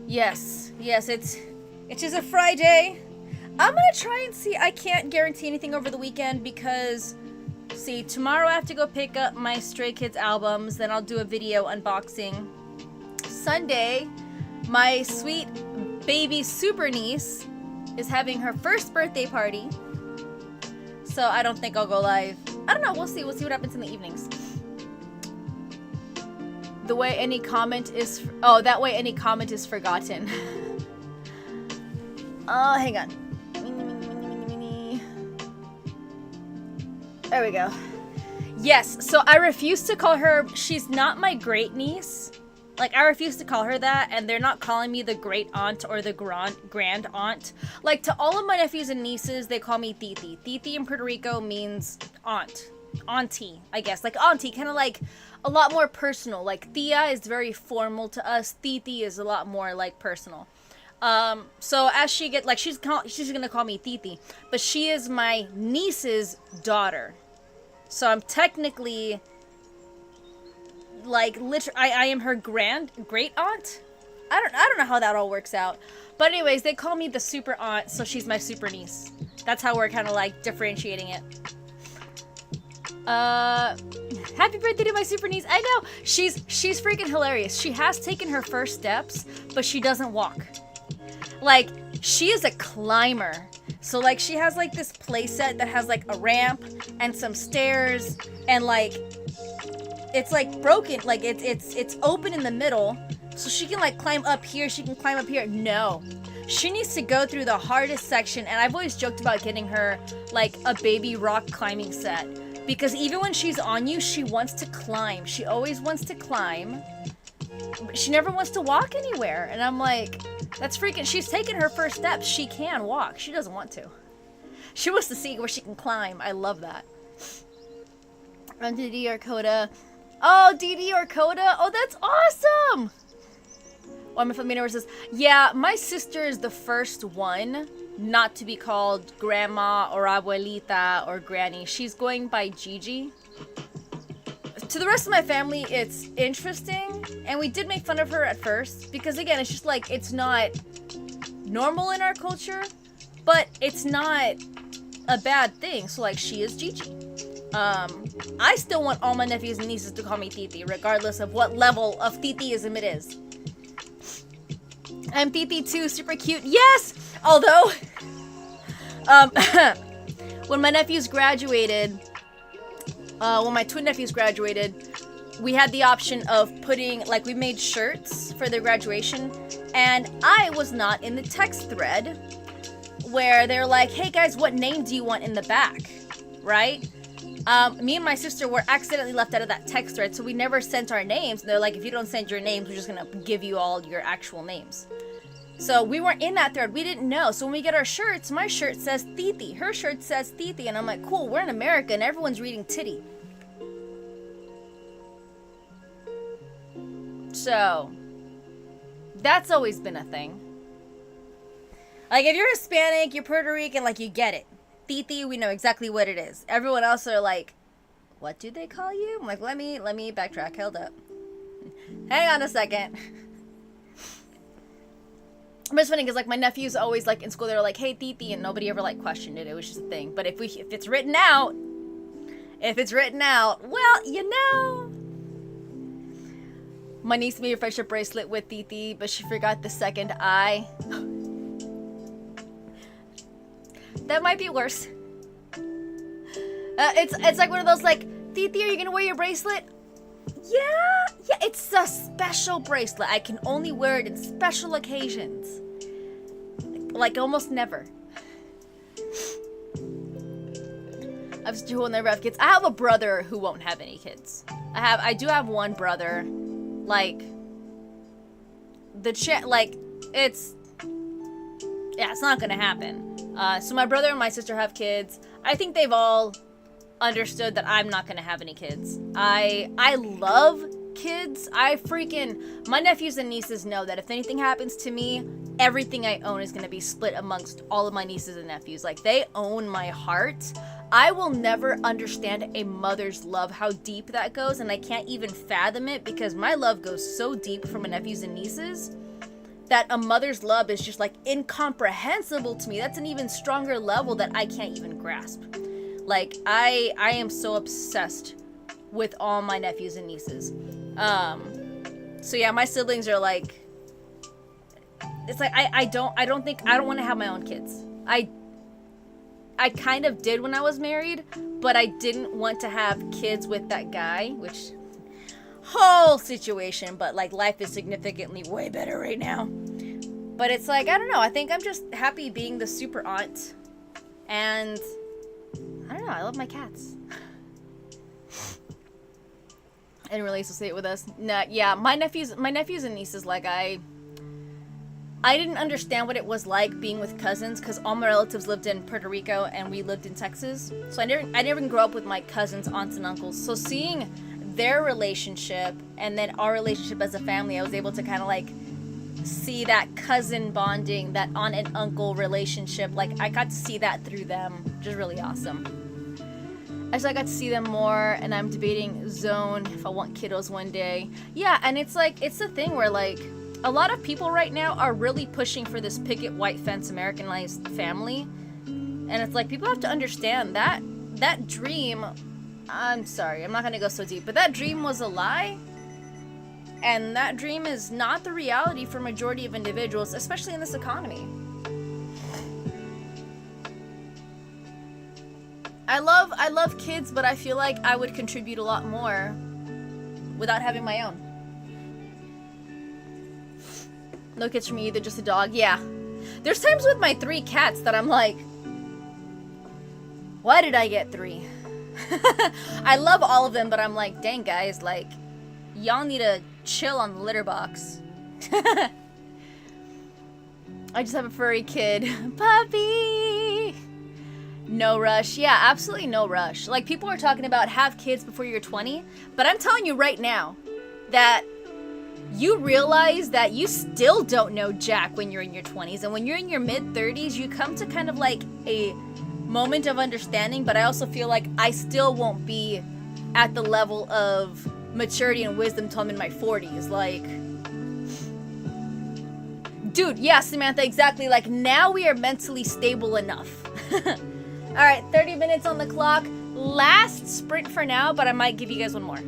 Yes, it's just a Friday. I'm gonna try and see. I can't guarantee anything over the weekend because, see, tomorrow I have to go pick up my Stray Kids albums, then I'll do a video unboxing. Sunday, my sweet baby super niece is having her first birthday party, so I don't think I'll go live. I don't know, we'll see what happens in the evenings. The way any comment is... Oh, that way any comment is forgotten. Hang on. There we go. Yes, so I refuse to call her, she's not my great niece. Like, I refuse to call her that, and they're not calling me the great aunt or the grand aunt. Like, to all of my nephews and nieces, they call me Titi. Titi in Puerto Rico means aunt. Auntie, I guess. Like, auntie, kind of like a lot more personal. Like, tia is very formal to us. Titi is a lot more, like, personal. So as she get, like, she's gonna call me Titi. But she is my niece's daughter. So I'm technically... like, literally, I am her great aunt. I don't know how that all works out, but anyways, they call me the super aunt, so she's my super niece. That's how we're kind of like differentiating it. Happy birthday to my super niece. I know she's freaking hilarious. She has taken her first steps, but she doesn't walk. Like, she is a climber. So like, she has like this play set that has like a ramp and some stairs and like. It's like broken, like it's open in the middle, so she can like climb up here, she can climb up here. No, she needs to go through the hardest section, and I've always joked about getting her like a baby rock climbing set, because even when she's on you, she wants to climb. She always wants to climb. She never wants to walk anywhere, and I'm like, that's freaking, she's taken her first steps. She can walk, she doesn't want to. She wants to see where she can climb. I love that. On to Didi or Coda. Oh, Didi or Coda? Oh, that's awesome! Well, my family says, yeah, my sister is the first one not to be called grandma or abuelita or granny. She's going by Gigi. To the rest of my family, it's interesting, and we did make fun of her at first, because again, it's just like, it's not normal in our culture, but it's not a bad thing, so like, she is Gigi. I still want all my nephews and nieces to call me Titi, regardless of what level of Titiism it is. I'm Titi too, super cute. Yes! Although, when my nephews graduated, when my twin nephews graduated, we had the option of putting, like, we made shirts for their graduation, and I was not in the text thread where they're like, hey guys, what name do you want in the back? Right? Me and my sister were accidentally left out of that text thread, so we never sent our names. And they're like, if you don't send your names, we're just gonna give you all your actual names. So we weren't in that thread. We didn't know. So when we get our shirts, my shirt says Titi. Her shirt says Titi. And I'm like, cool, we're in America and everyone's reading titty. So that's always been a thing. Like, if you're Hispanic, you're Puerto Rican, like, you get it. Titi, we know exactly what it is. Everyone else are like, what do they call you? I'm like, let me backtrack. Hold up. Hang on a second. But it's funny because, like, my nephews always, like, in school, they were like, hey, Titi, and nobody ever, like, questioned it. It was just a thing. But if it's written out, well, you know. My niece made a friendship bracelet with Titi, but she forgot the second I. That might be worse. It's like one of those, like, Titi, are you gonna wear your bracelet? Yeah, it's a special bracelet. I can only wear it in special occasions. Like almost never. I've who will never have kids. I have a brother who won't have any kids. I do have one brother. Like, it's not gonna happen. So my brother and my sister have kids. I think they've all understood that I'm not gonna have any kids. I love kids. My nephews and nieces know that if anything happens to me, everything I own is gonna be split amongst all of my nieces and nephews. Like, they own my heart. I will never understand a mother's love, how deep that goes, and I can't even fathom it because my love goes so deep for my nephews and nieces that a mother's love is just, like, incomprehensible to me. That's an even stronger level that I can't even grasp. Like, I am so obsessed with all my nephews and nieces. So yeah, my siblings are like, it's like, I don't want to have my own kids. I kind of did when I was married, but I didn't want to have kids with that guy, which whole situation, but like, life is significantly way better right now. But it's like, I don't know, I think I'm just happy being the super aunt, and I don't know, I love my cats. didn't really associate with us. Nah, yeah, my nephews and nieces, like, I didn't understand what it was like being with cousins because all my relatives lived in Puerto Rico and we lived in Texas. So I never grew up with my cousins, aunts, and uncles. So seeing their relationship and then our relationship as a family, I was able to kind of like see that cousin bonding, that aunt and uncle relationship. Like I got to see that through them, which is really awesome. So I got to see them more, and I'm debating Zone if I want kiddos one day. Yeah, and it's like, it's the thing where like, a lot of people right now are really pushing for this picket white fence Americanized family. And it's like, people have to understand that dream, I'm sorry, I'm not gonna go so deep, but that dream was a lie. And that dream is not the reality for majority of individuals, especially in this economy. I love kids, but I feel like I would contribute a lot more without having my own. No kids for me either, just a dog. Yeah. There's times with my 3 cats that I'm like, why did I get 3? I love all of them, but I'm like, dang guys, like, y'all need to chill on the litter box. I just have a furry kid. Puppy! No rush. Yeah, absolutely no rush. Like, people are talking about have kids before you're 20, but I'm telling you right now that you realize that you still don't know jack when you're in your 20s, and when you're in your mid-30s, you come to kind of like a moment of understanding, but I also feel like I still won't be at the level of maturity and wisdom till I'm in my 40s. Like, dude, yeah, Samantha, exactly. Like, now we are mentally stable enough. All right, 30 minutes on the clock. Last sprint for now, but I might give you guys one more.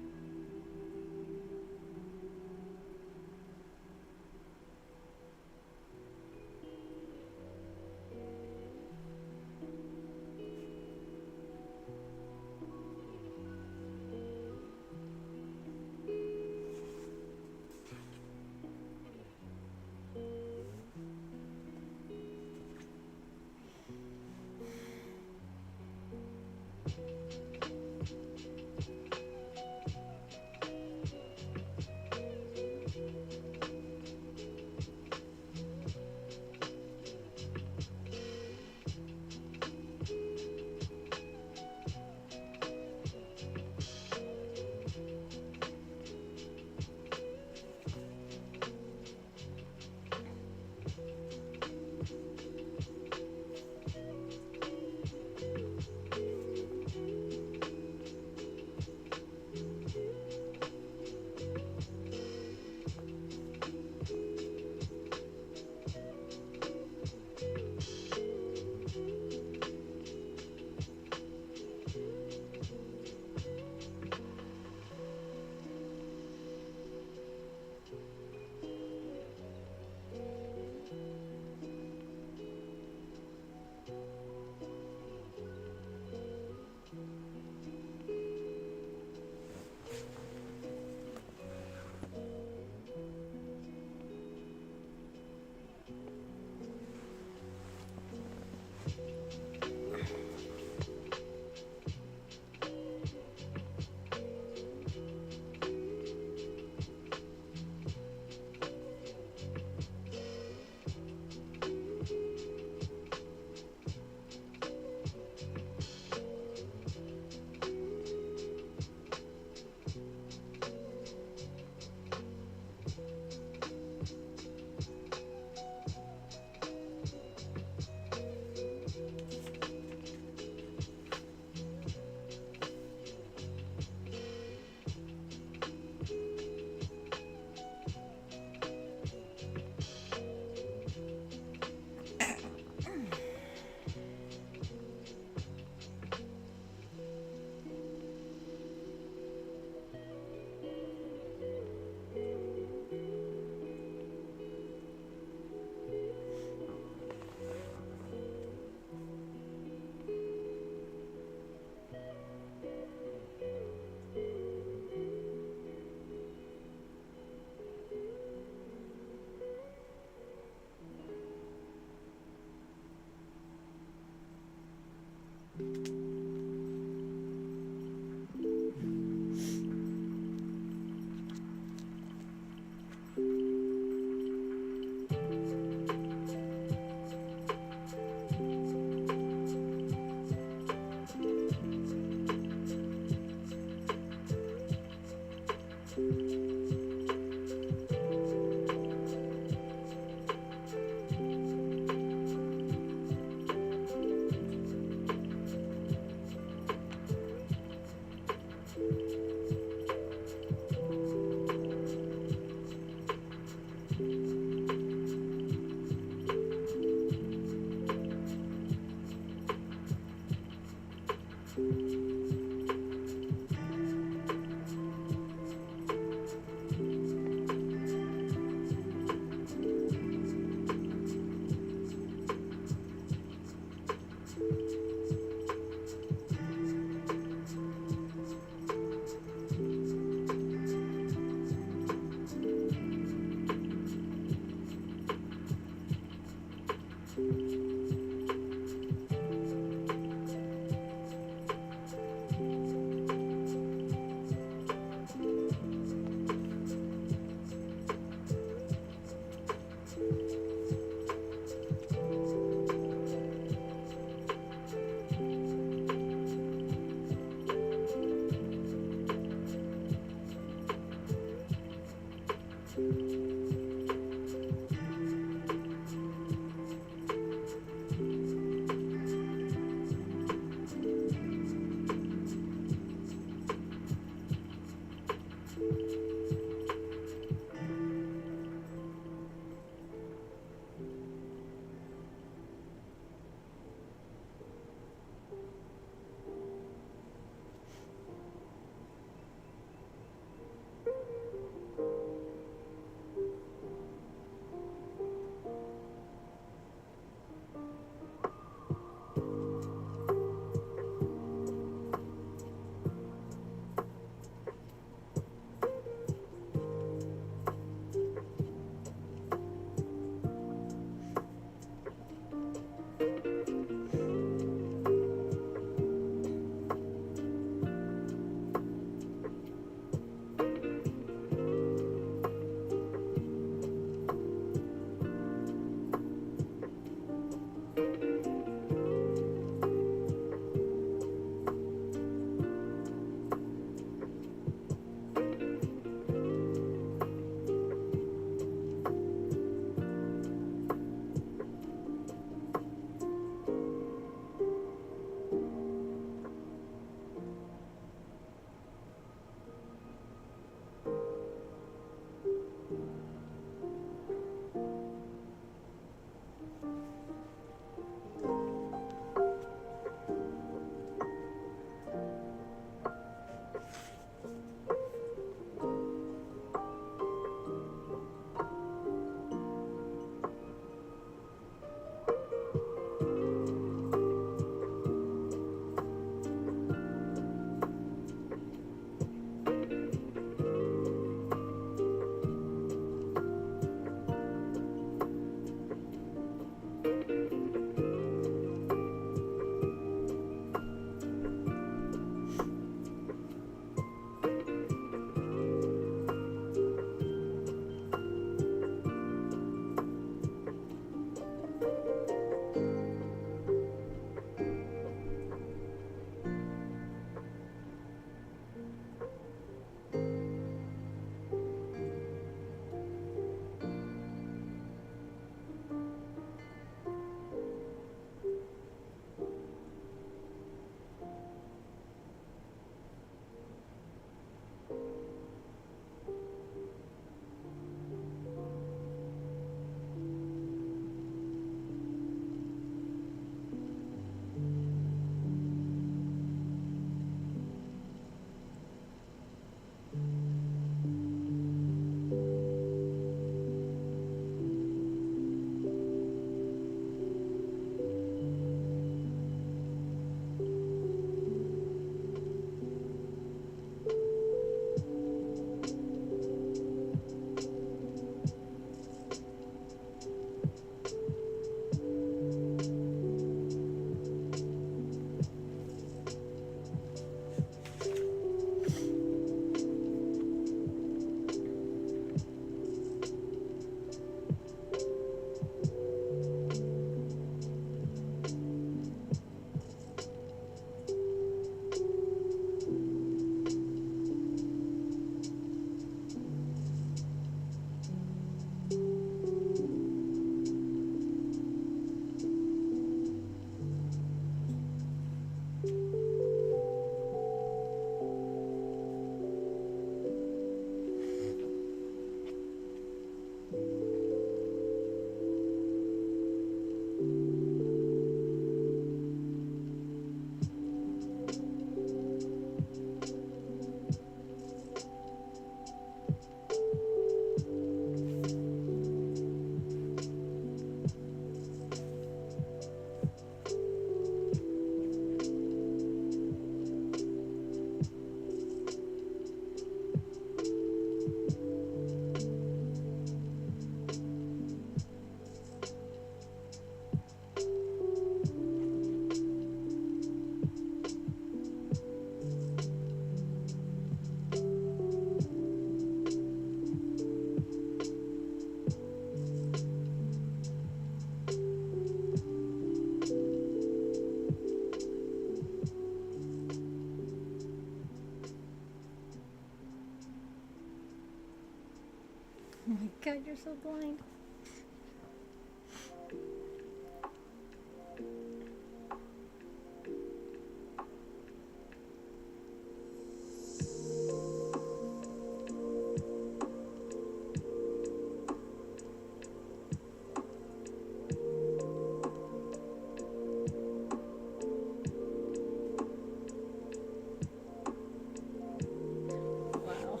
Wow.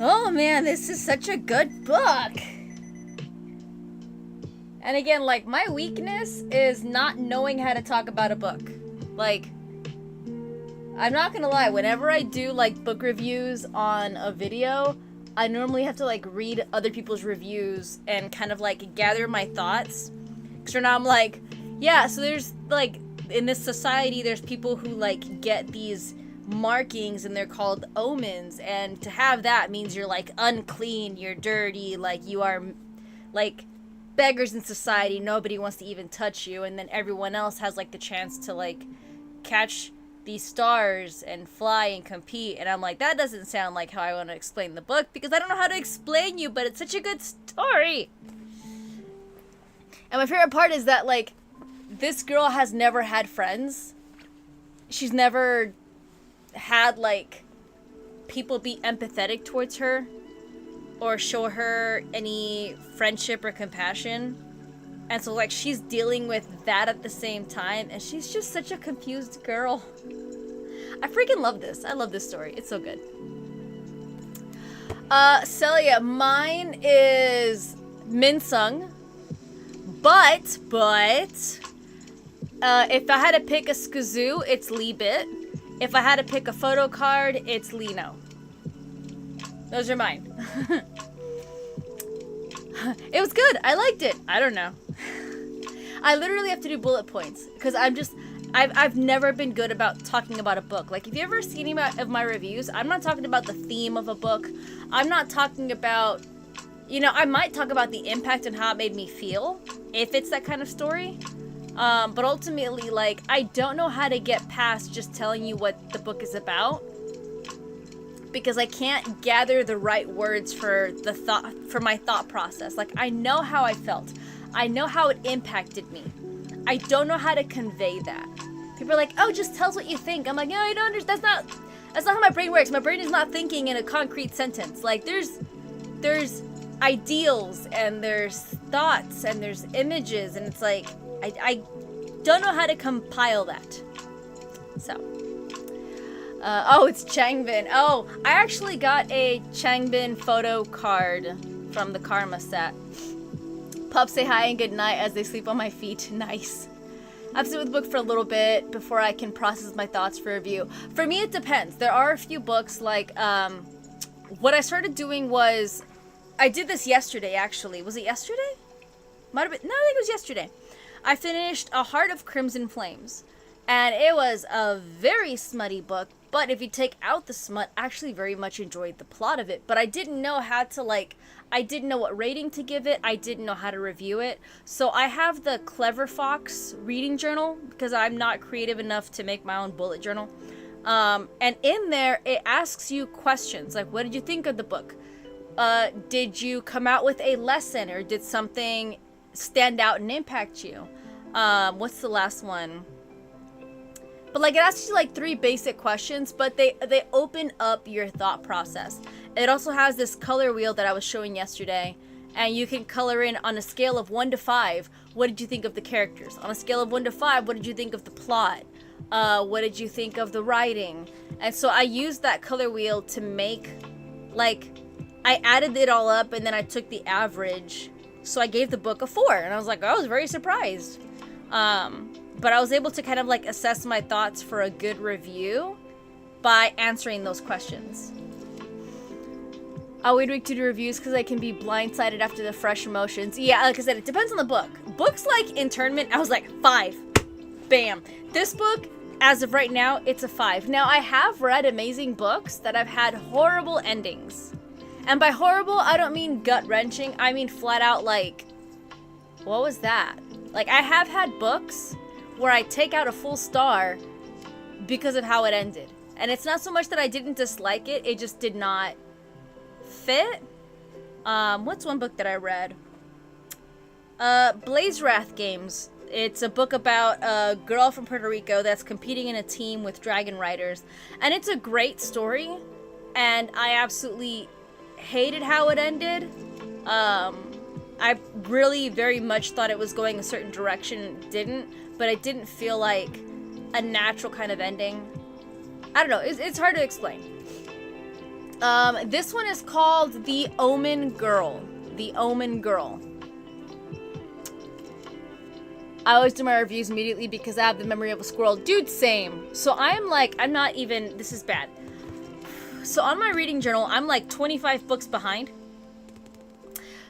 Oh man, this is such a good book. And again, like, my weakness is not knowing how to talk about a book. Like, I'm not gonna lie, whenever I do like book reviews on a video, I normally have to like read other people's reviews and kind of like gather my thoughts. Cause now I'm like, yeah, so there's like, in this society, there's people who like get these markings and they're called omens, and to have that means you're like unclean, you're dirty, like you are like beggars in society, nobody wants to even touch you, and then everyone else has like the chance to like catch these stars and fly and compete. And I'm like, that doesn't sound like how I want to explain the book, because I don't know how to explain you, but it's such a good story. And my favorite part is that like this girl has never had friends. She's never had like people be empathetic towards her or show her any friendship or compassion. And so like she's dealing with that at the same time, and she's just such a confused girl. I freaking love this. I love this story. It's so good. Celia, mine is Minsung. But if I had to pick a skazoo, it's Lee Bit. If I had to pick a photo card, it's Lino. Those are mine. It was good. I liked it. I don't know. I literally have to do bullet points because I've never been good about talking about a book. Like, if you ever see any of my reviews, I'm not talking about the theme of a book. I'm not talking about, you know, I might talk about the impact and how it made me feel, if it's that kind of story. But ultimately, like, I don't know how to get past just telling you what the book is about, because I can't gather the right words for my thought process. Like, I know how I felt. I know how it impacted me. I don't know how to convey that. People are like, oh, just tell us what you think. I'm like, no, I don't understand. That's not how my brain works. My brain is not thinking in a concrete sentence. Like, there's ideals, and there's thoughts, and there's images, and it's like, I don't know how to compile that. So, oh, it's Changbin. Oh, I actually got a Changbin photo card from the Karma set. Pups say hi and good night as they sleep on my feet. Nice. I've sit with the book for a little bit before I can process my thoughts for review. For me, it depends. There are a few books, like, what I started doing was, I did this yesterday, actually. Was it yesterday? Might have been, no, I think it was yesterday. I finished A Heart of Crimson Flames, and it was a very smutty book, but if you take out the smut, I actually very much enjoyed the plot of it, but I didn't know how to, like, I didn't know what rating to give it, I didn't know how to review it, so I have the Clever Fox reading journal, because I'm not creative enough to make my own bullet journal, and in there, it asks you questions, like, what did you think of the book? Did you come out with a lesson, or did something stand out and impact you? What's the last one? But like, it asks you like 3 basic questions, but they open up your thought process. It also has this color wheel that I was showing yesterday, and you can color in on a scale of 1 to 5. What did you think of the characters? On a scale of 1 to 5, what did you think of the plot? What did you think of the writing? And so I used that color wheel to make, like, I added it all up, and then I took the average. So I gave the book a 4, and I was like, I was very surprised. But I was able to kind of like assess my thoughts for a good review by answering those questions. I'll wait a week to do reviews because I can be blindsided after the fresh emotions. Yeah, like I said, it depends on the book. Books like Internment, I was like, 5. Bam. This book, as of right now, it's a 5. Now, I have read amazing books that have had horrible endings. And by horrible, I don't mean gut-wrenching. I mean flat out like, what was that? Like, I have had books where I take out a full star because of how it ended. And it's not so much that I didn't dislike it, it just did not fit. What's one book that I read? Blaze Wrath Games. It's a book about a girl from Puerto Rico that's competing in a team with dragon riders. And it's a great story. And I absolutely hated how it ended. I really very much thought it was going a certain direction and didn't, but it didn't feel like a natural kind of ending. I don't know, it's hard to explain. This one is called The Omen Girl. The Omen Girl. I always do my reviews immediately because I have the memory of a squirrel. Dude, same. So I'm not even, this is bad. So on my reading journal, I'm like 25 books behind.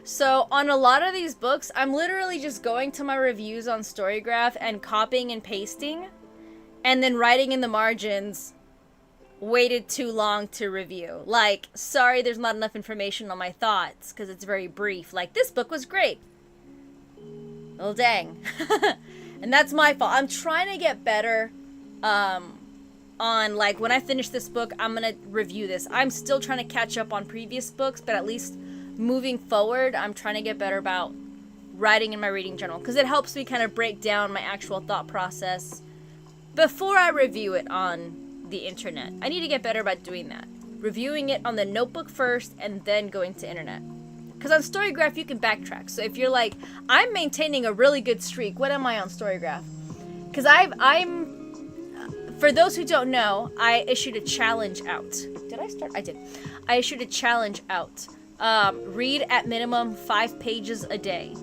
So on a lot of these books, I'm literally just going to my reviews on Storygraph and copying and pasting, and then writing in the margins, waited too long to review. Like, sorry, there's not enough information on my thoughts because it's very brief. Like, this book was great. Well, dang. And that's my fault. I'm trying to get better on, like, when I finish this book, I'm going to review this. I'm still trying to catch up on previous books, but at least moving forward, I'm trying to get better about writing in my reading journal because it helps me kind of break down my actual thought process before I review it on the internet. I need to get better about doing that. Reviewing it on the notebook first and then going to internet. Because on Storygraph, you can backtrack. So if you're like, I'm maintaining a really good streak, what am I on Storygraph? Because for those who don't know, I issued a challenge out. Did I start? I did. I issued a challenge out. Read at minimum 5 pages a day.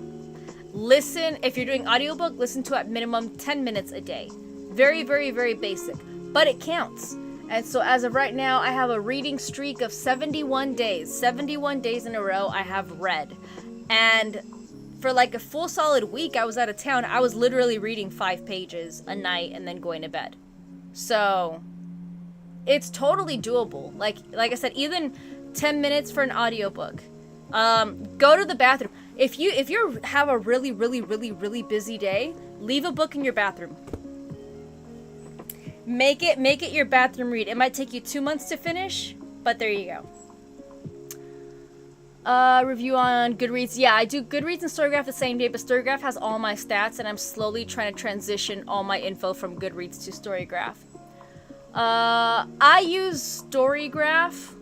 Listen, if you're doing audiobook, listen to at minimum 10 minutes a day. Very, very, very basic. But it counts. And so as of right now, I have a reading streak of 71 days. 71 days in a row I have read. And for like a full solid week I was out of town, I was literally reading 5 pages a night and then going to bed. So it's totally doable. Like I said, even 10 minutes for an audiobook. Go to the bathroom. If you have a really, really, really, really busy day, leave a book in your bathroom. Make it your bathroom read. It might take you 2 months to finish, but there you go. Review on Goodreads. Yeah, I do Goodreads and Storygraph the same day, but Storygraph has all my stats, and I'm slowly trying to transition all my info from Goodreads to Storygraph. I use Storygraph.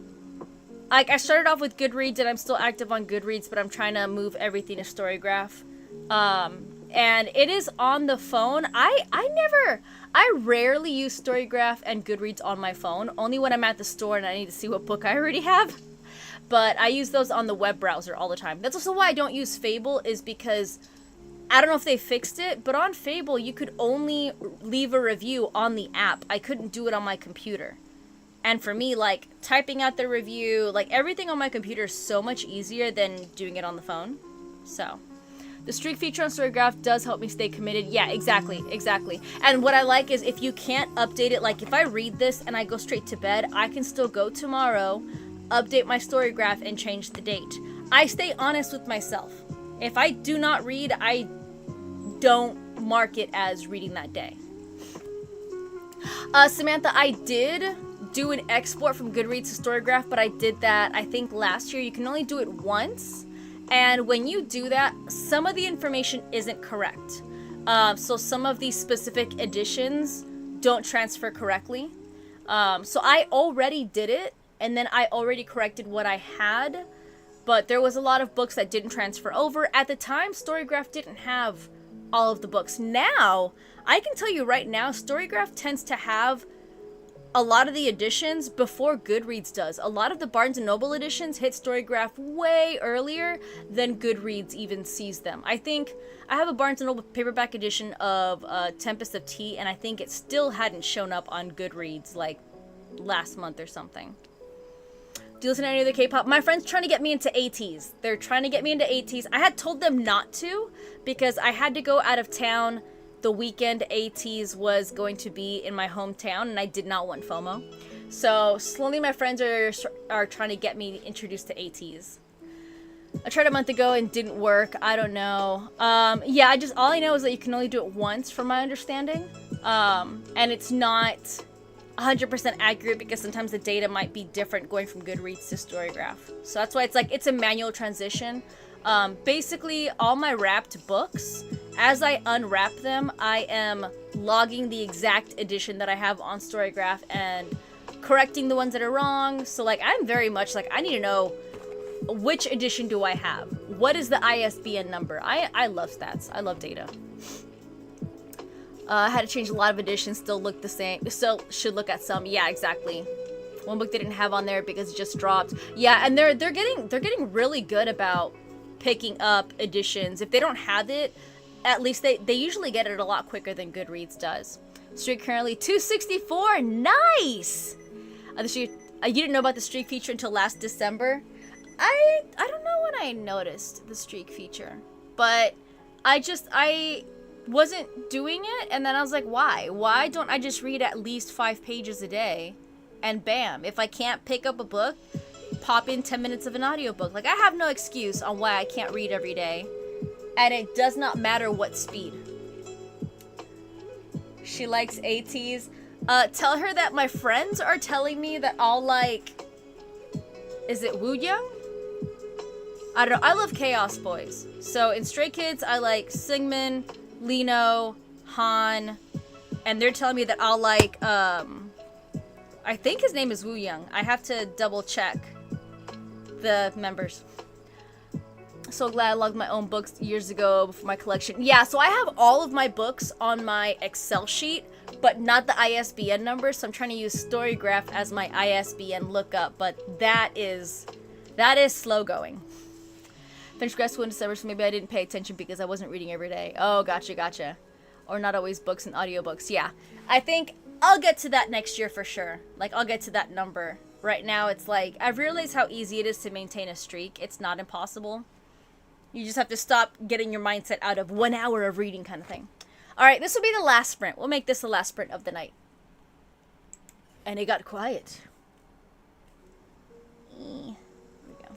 Like, I started off with Goodreads, and I'm still active on Goodreads, but I'm trying to move everything to Storygraph. And it is on the phone. I rarely use Storygraph and Goodreads on my phone, only when I'm at the store and I need to see what book I already have. But I use those on the web browser all the time. That's also why I don't use Fable, is because I don't know if they fixed it, but on Fable you could only leave a review on the app. I couldn't do it on my computer. And for me, like, typing out the review, like, everything on my computer is so much easier than doing it on the phone. So the streak feature on Storygraph does help me stay committed. Yeah, exactly. And what I like is if you can't update it, like if I read this and I go straight to bed, I can still go tomorrow, update my Storygraph, and change the date. I stay honest with myself. If I do not read, I don't mark it as reading that day. Samantha, I did do an export from Goodreads to Storygraph, but I did that, I think, last year. You can only do it once. And when you do that, some of the information isn't correct. So some of these specific editions don't transfer correctly. So I already did it, and then I already corrected what I had, but there was a lot of books that didn't transfer over. At the time, Storygraph didn't have all of the books. Now, I can tell you right now, Storygraph tends to have a lot of the editions before Goodreads does. A lot of the Barnes & Noble editions hit Storygraph way earlier than Goodreads even sees them. I think I have a Barnes & Noble paperback edition of Tempest of Tea, and I think it still hadn't shown up on Goodreads like last month or something. Do you listen to any other K-pop? My friend's trying to get me into ATEEZ. They're trying to get me into ATEEZ. I had told them not to because I had to go out of town the weekend ATEEZ was going to be in my hometown, and I did not want FOMO. So slowly my friends are trying to get me introduced to ATEEZ. I tried a month ago and didn't work. I don't know. Yeah, all I know is that you can only do it once, from my understanding. And it's not 100% accurate because sometimes the data might be different going from Goodreads to Storygraph. So that's why it's a manual transition. Basically, all my wrapped books, as I unwrap them, I am logging the exact edition that I have on Storygraph and correcting the ones that are wrong. So, like, I'm very much like, I need to know which edition do I have? What is the ISBN number? I love stats. I love data. I had to change a lot of editions, still look the same. Still should look at some. Yeah, exactly. One book they didn't have on there because it just dropped. Yeah, and they're getting really good about picking up editions. If they don't have it, At least they usually get it a lot quicker than Goodreads does. Streak currently 264. Nice. The streak, you didn't know about the streak feature until last December. I don't know when I noticed the streak feature, but I wasn't doing it, and then I was like, why don't I just read at least 5 pages a day, and bam, if I can't pick up a book, pop in 10 minutes of an audiobook. Like, I have no excuse on why I can't read every day, and it does not matter what speed. She likes ATs. Tell her that my friends are telling me that I'll like, is it Woo Young? I don't know. I love Chaos Boys. So in Stray Kids, I like Singmin, Lino, Han, and they're telling me that I'll like, I think his name is Woo Young. I have to double check the members. So glad I logged my own books years ago for my collection. Yeah, so I have all of my books on my Excel sheet, but not the ISBN number, so I'm trying to use Storygraph as my ISBN lookup, but that is slow going. Finished grad school in December, so maybe I didn't pay attention because I wasn't reading every day. Oh, gotcha. Or not always books and audiobooks. Yeah, I think I'll get to that next year for sure. Like, I'll get to that number. Right now, it's like, I've realized how easy it is to maintain a streak. It's not impossible. You just have to stop getting your mindset out of 1 hour of reading kind of thing. All right, this will be the last sprint. We'll make this the last sprint of the night. And it got quiet. Here we go.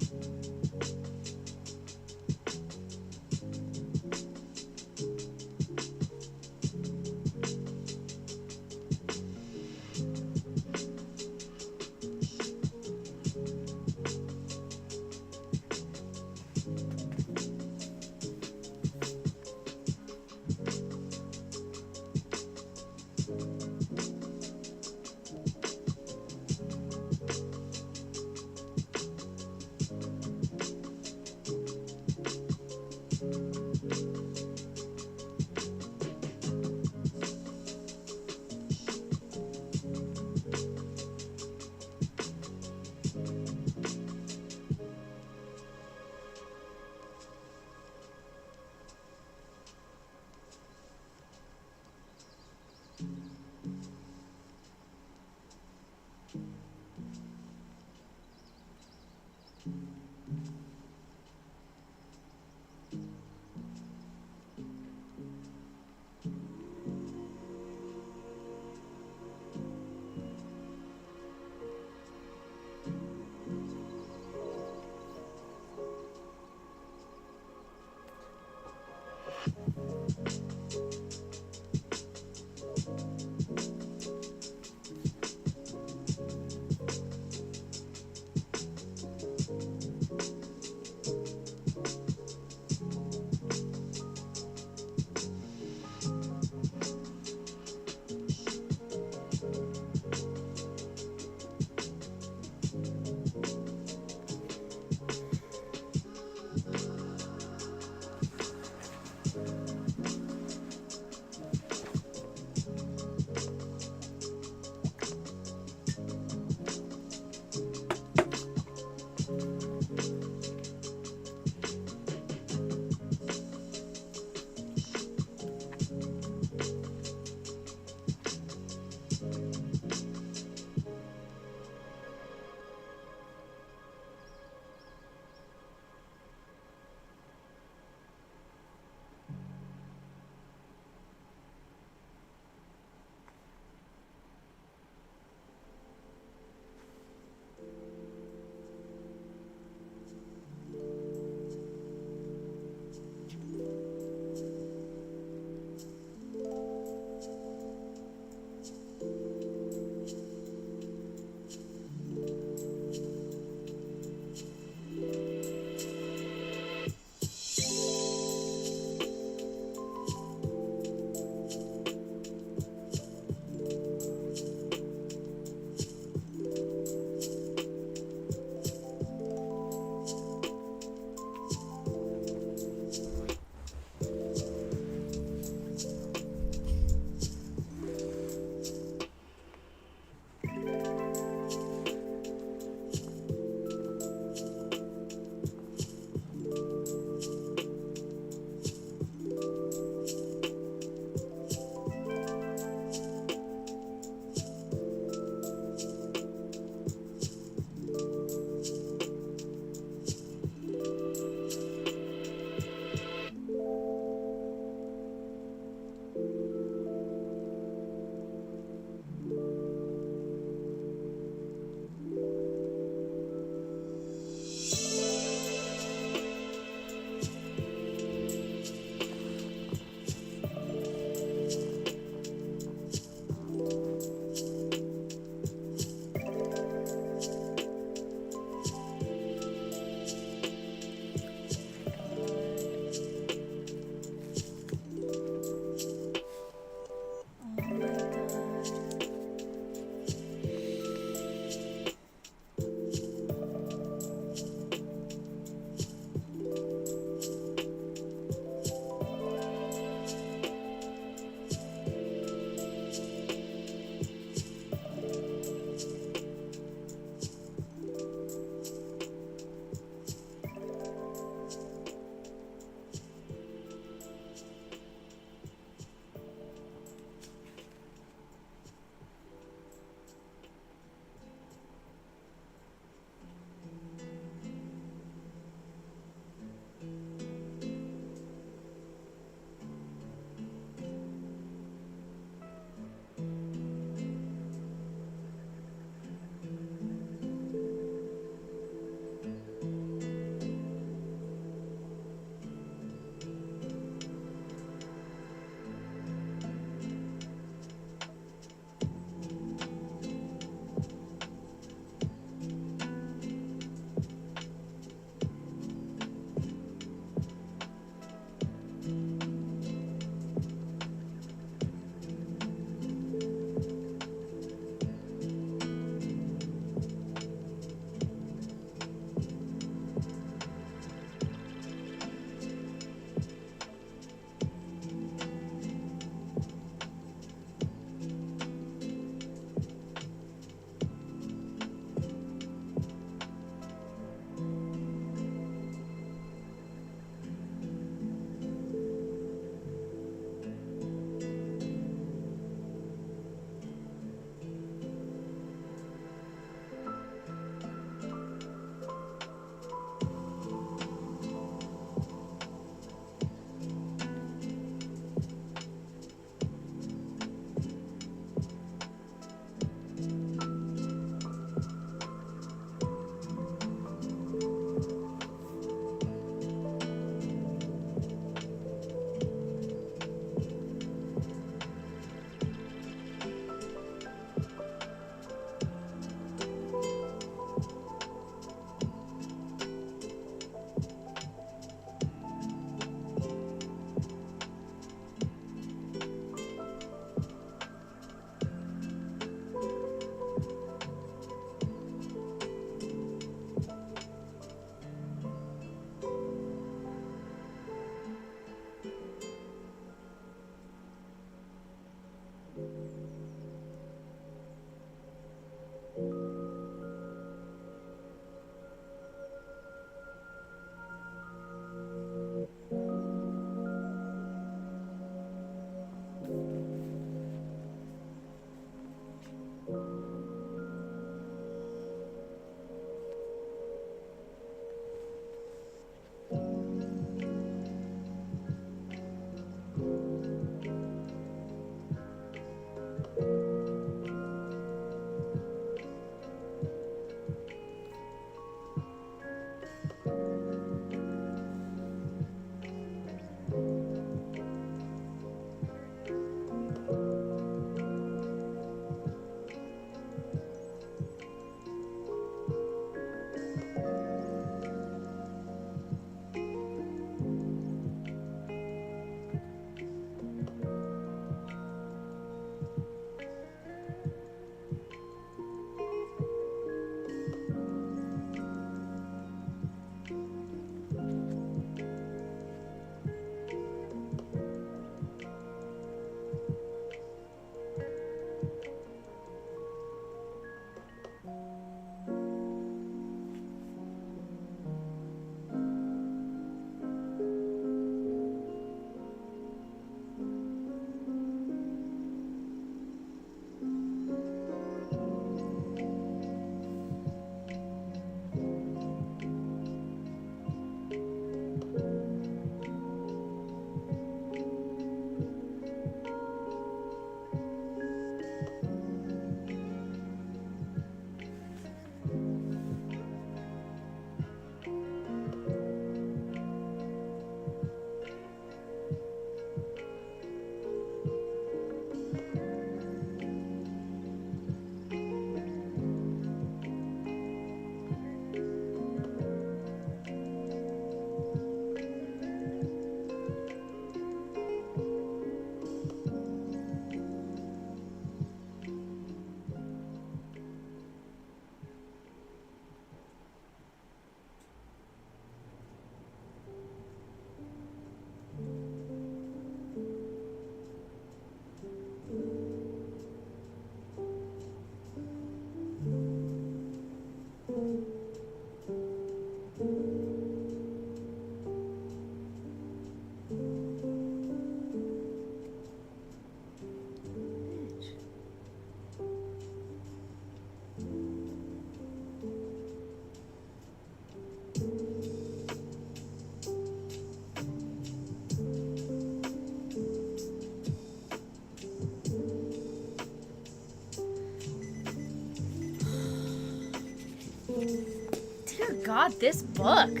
god, this book.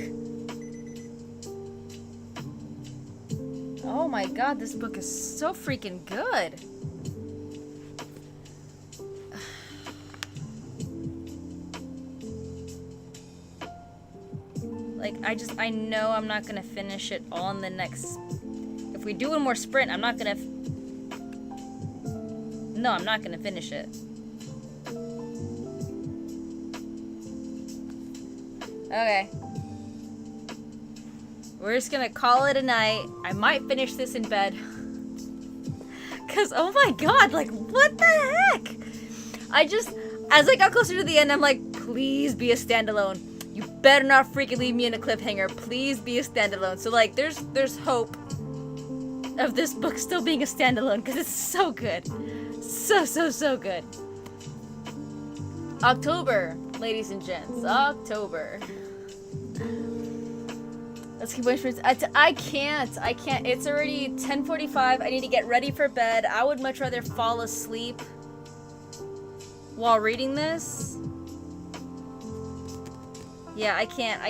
Oh my god, this book is so freaking good. Like, I know I'm not gonna finish it all in the next... If we do one more sprint, I'm not gonna... No, I'm not gonna finish it. Okay. We're just gonna call it a night. I might finish this in bed. Cause, oh my god, like, what the heck? As I got closer to the end, I'm like, please be a standalone. You better not freaking leave me in a cliffhanger. Please be a standalone. So, like, there's hope of this book still being a standalone, because it's so good. So good. October, ladies and gents. October. Let's keep waiting for it. I can't. It's already 10:45. I need to get ready for bed. I would much rather fall asleep while reading this. Yeah, I can't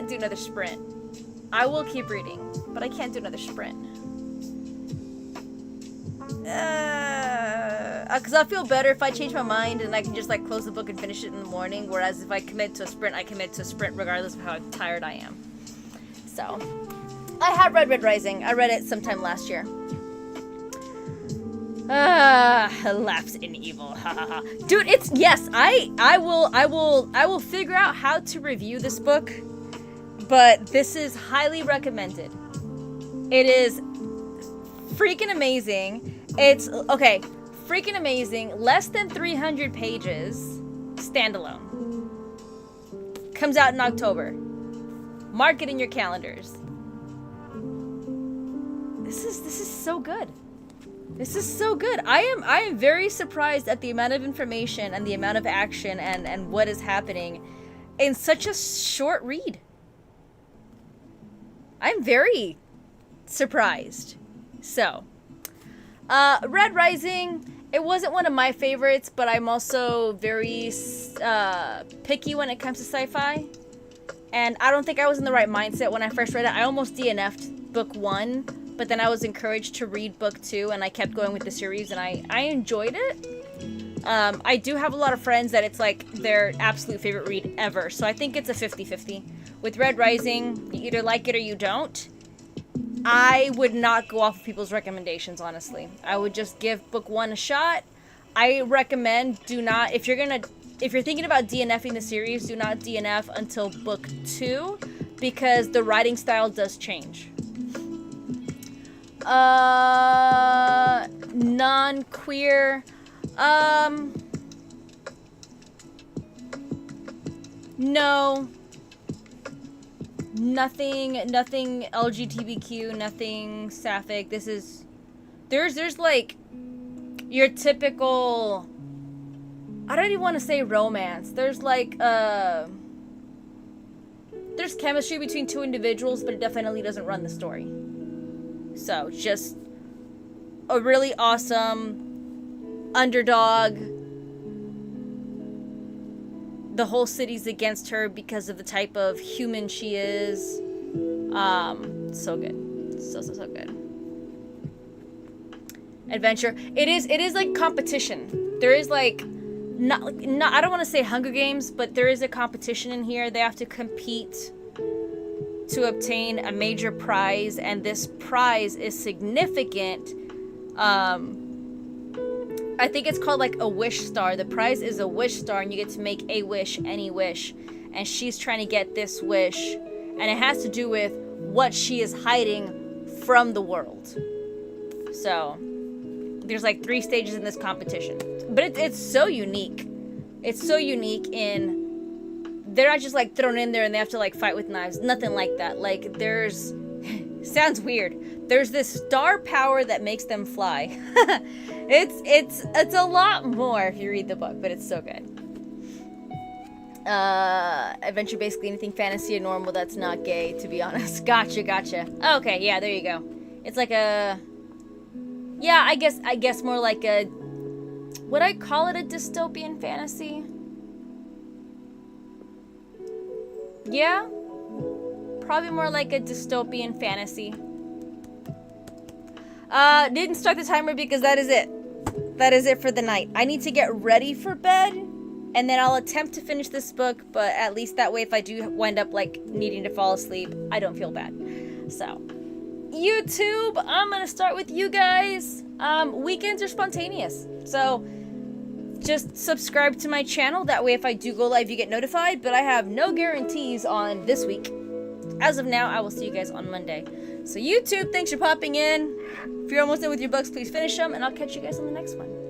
do another sprint. I will keep reading, but I can't do another sprint. Because I feel better if I change my mind and I can just, like, close the book and finish it in the morning, whereas if I commit to a sprint, I commit to a sprint regardless of how tired I am. So, I have read Red Rising. I read it sometime last year. Laughs in evil. Ha ha ha. Dude, it's... Yes, I will figure out how to review this book, but this is highly recommended. It is freaking amazing. It's... Okay. Freaking amazing. Less than 300 pages. Standalone. Comes out in October. Mark it in your calendars. This is so good. This is so good. I am very surprised at the amount of information and the amount of action and what is happening in such a short read. I'm very surprised. So, Red Rising, it wasn't one of my favorites, but I'm also very picky when it comes to sci-fi. And I don't think I was in the right mindset when I first read it. I almost DNF'd book 1, but then I was encouraged to read book 2, and I kept going with the series, and I enjoyed it. I do have a lot of friends that it's like their absolute favorite read ever, so I think it's a 50-50. With Red Rising, you either like it or you don't. I would not go off of people's recommendations, honestly. I would just give book 1 a shot. I recommend do not, if you're thinking about DNFing the series, do not DNF until book 2, because the writing style does change. Non-queer, no. Nothing LGBTQ, nothing sapphic. This is... There's like your typical... I don't even want to say romance. There's like, there's chemistry between two individuals, but it definitely doesn't run the story. So, just a really awesome underdog. The whole city's against her because of the type of human she is. So good. So good. Adventure. It is like competition. There is like, not I don't want to say Hunger Games, but there is a competition in here. They have to compete to obtain a major prize, and this prize is significant. I think it's called like a wish star. The prize is a wish star, and you get to make a wish, any wish. And she's trying to get this wish, and it has to do with what she is hiding from the world. So, there's like 3 stages in this competition. But it's so unique. It's so unique in... They're not just like thrown in there and they have to like fight with knives. Nothing like that. Like there's... sounds weird. There's this star power that makes them fly. It's a lot more if you read the book, but it's so good. Adventure, basically anything fantasy or normal that's not gay, to be honest. Gotcha. Okay, yeah, there you go. It's like a... Yeah, I guess more like a... Would I call it a dystopian fantasy? Yeah, probably more like a dystopian fantasy. Didn't start the timer because that is it. That is it for the night. I need to get ready for bed, and then I'll attempt to finish this book, but at least that way if I do wind up like needing to fall asleep, I don't feel bad. So, YouTube, I'm gonna start with you guys. Weekends are spontaneous, so just subscribe to my channel. That way if I do go live, you get notified, but I have no guarantees on this week. As of now, I will see you guys on Monday. So YouTube, thanks for popping in. If you're almost done with your books, please finish them, and I'll catch you guys on the next one.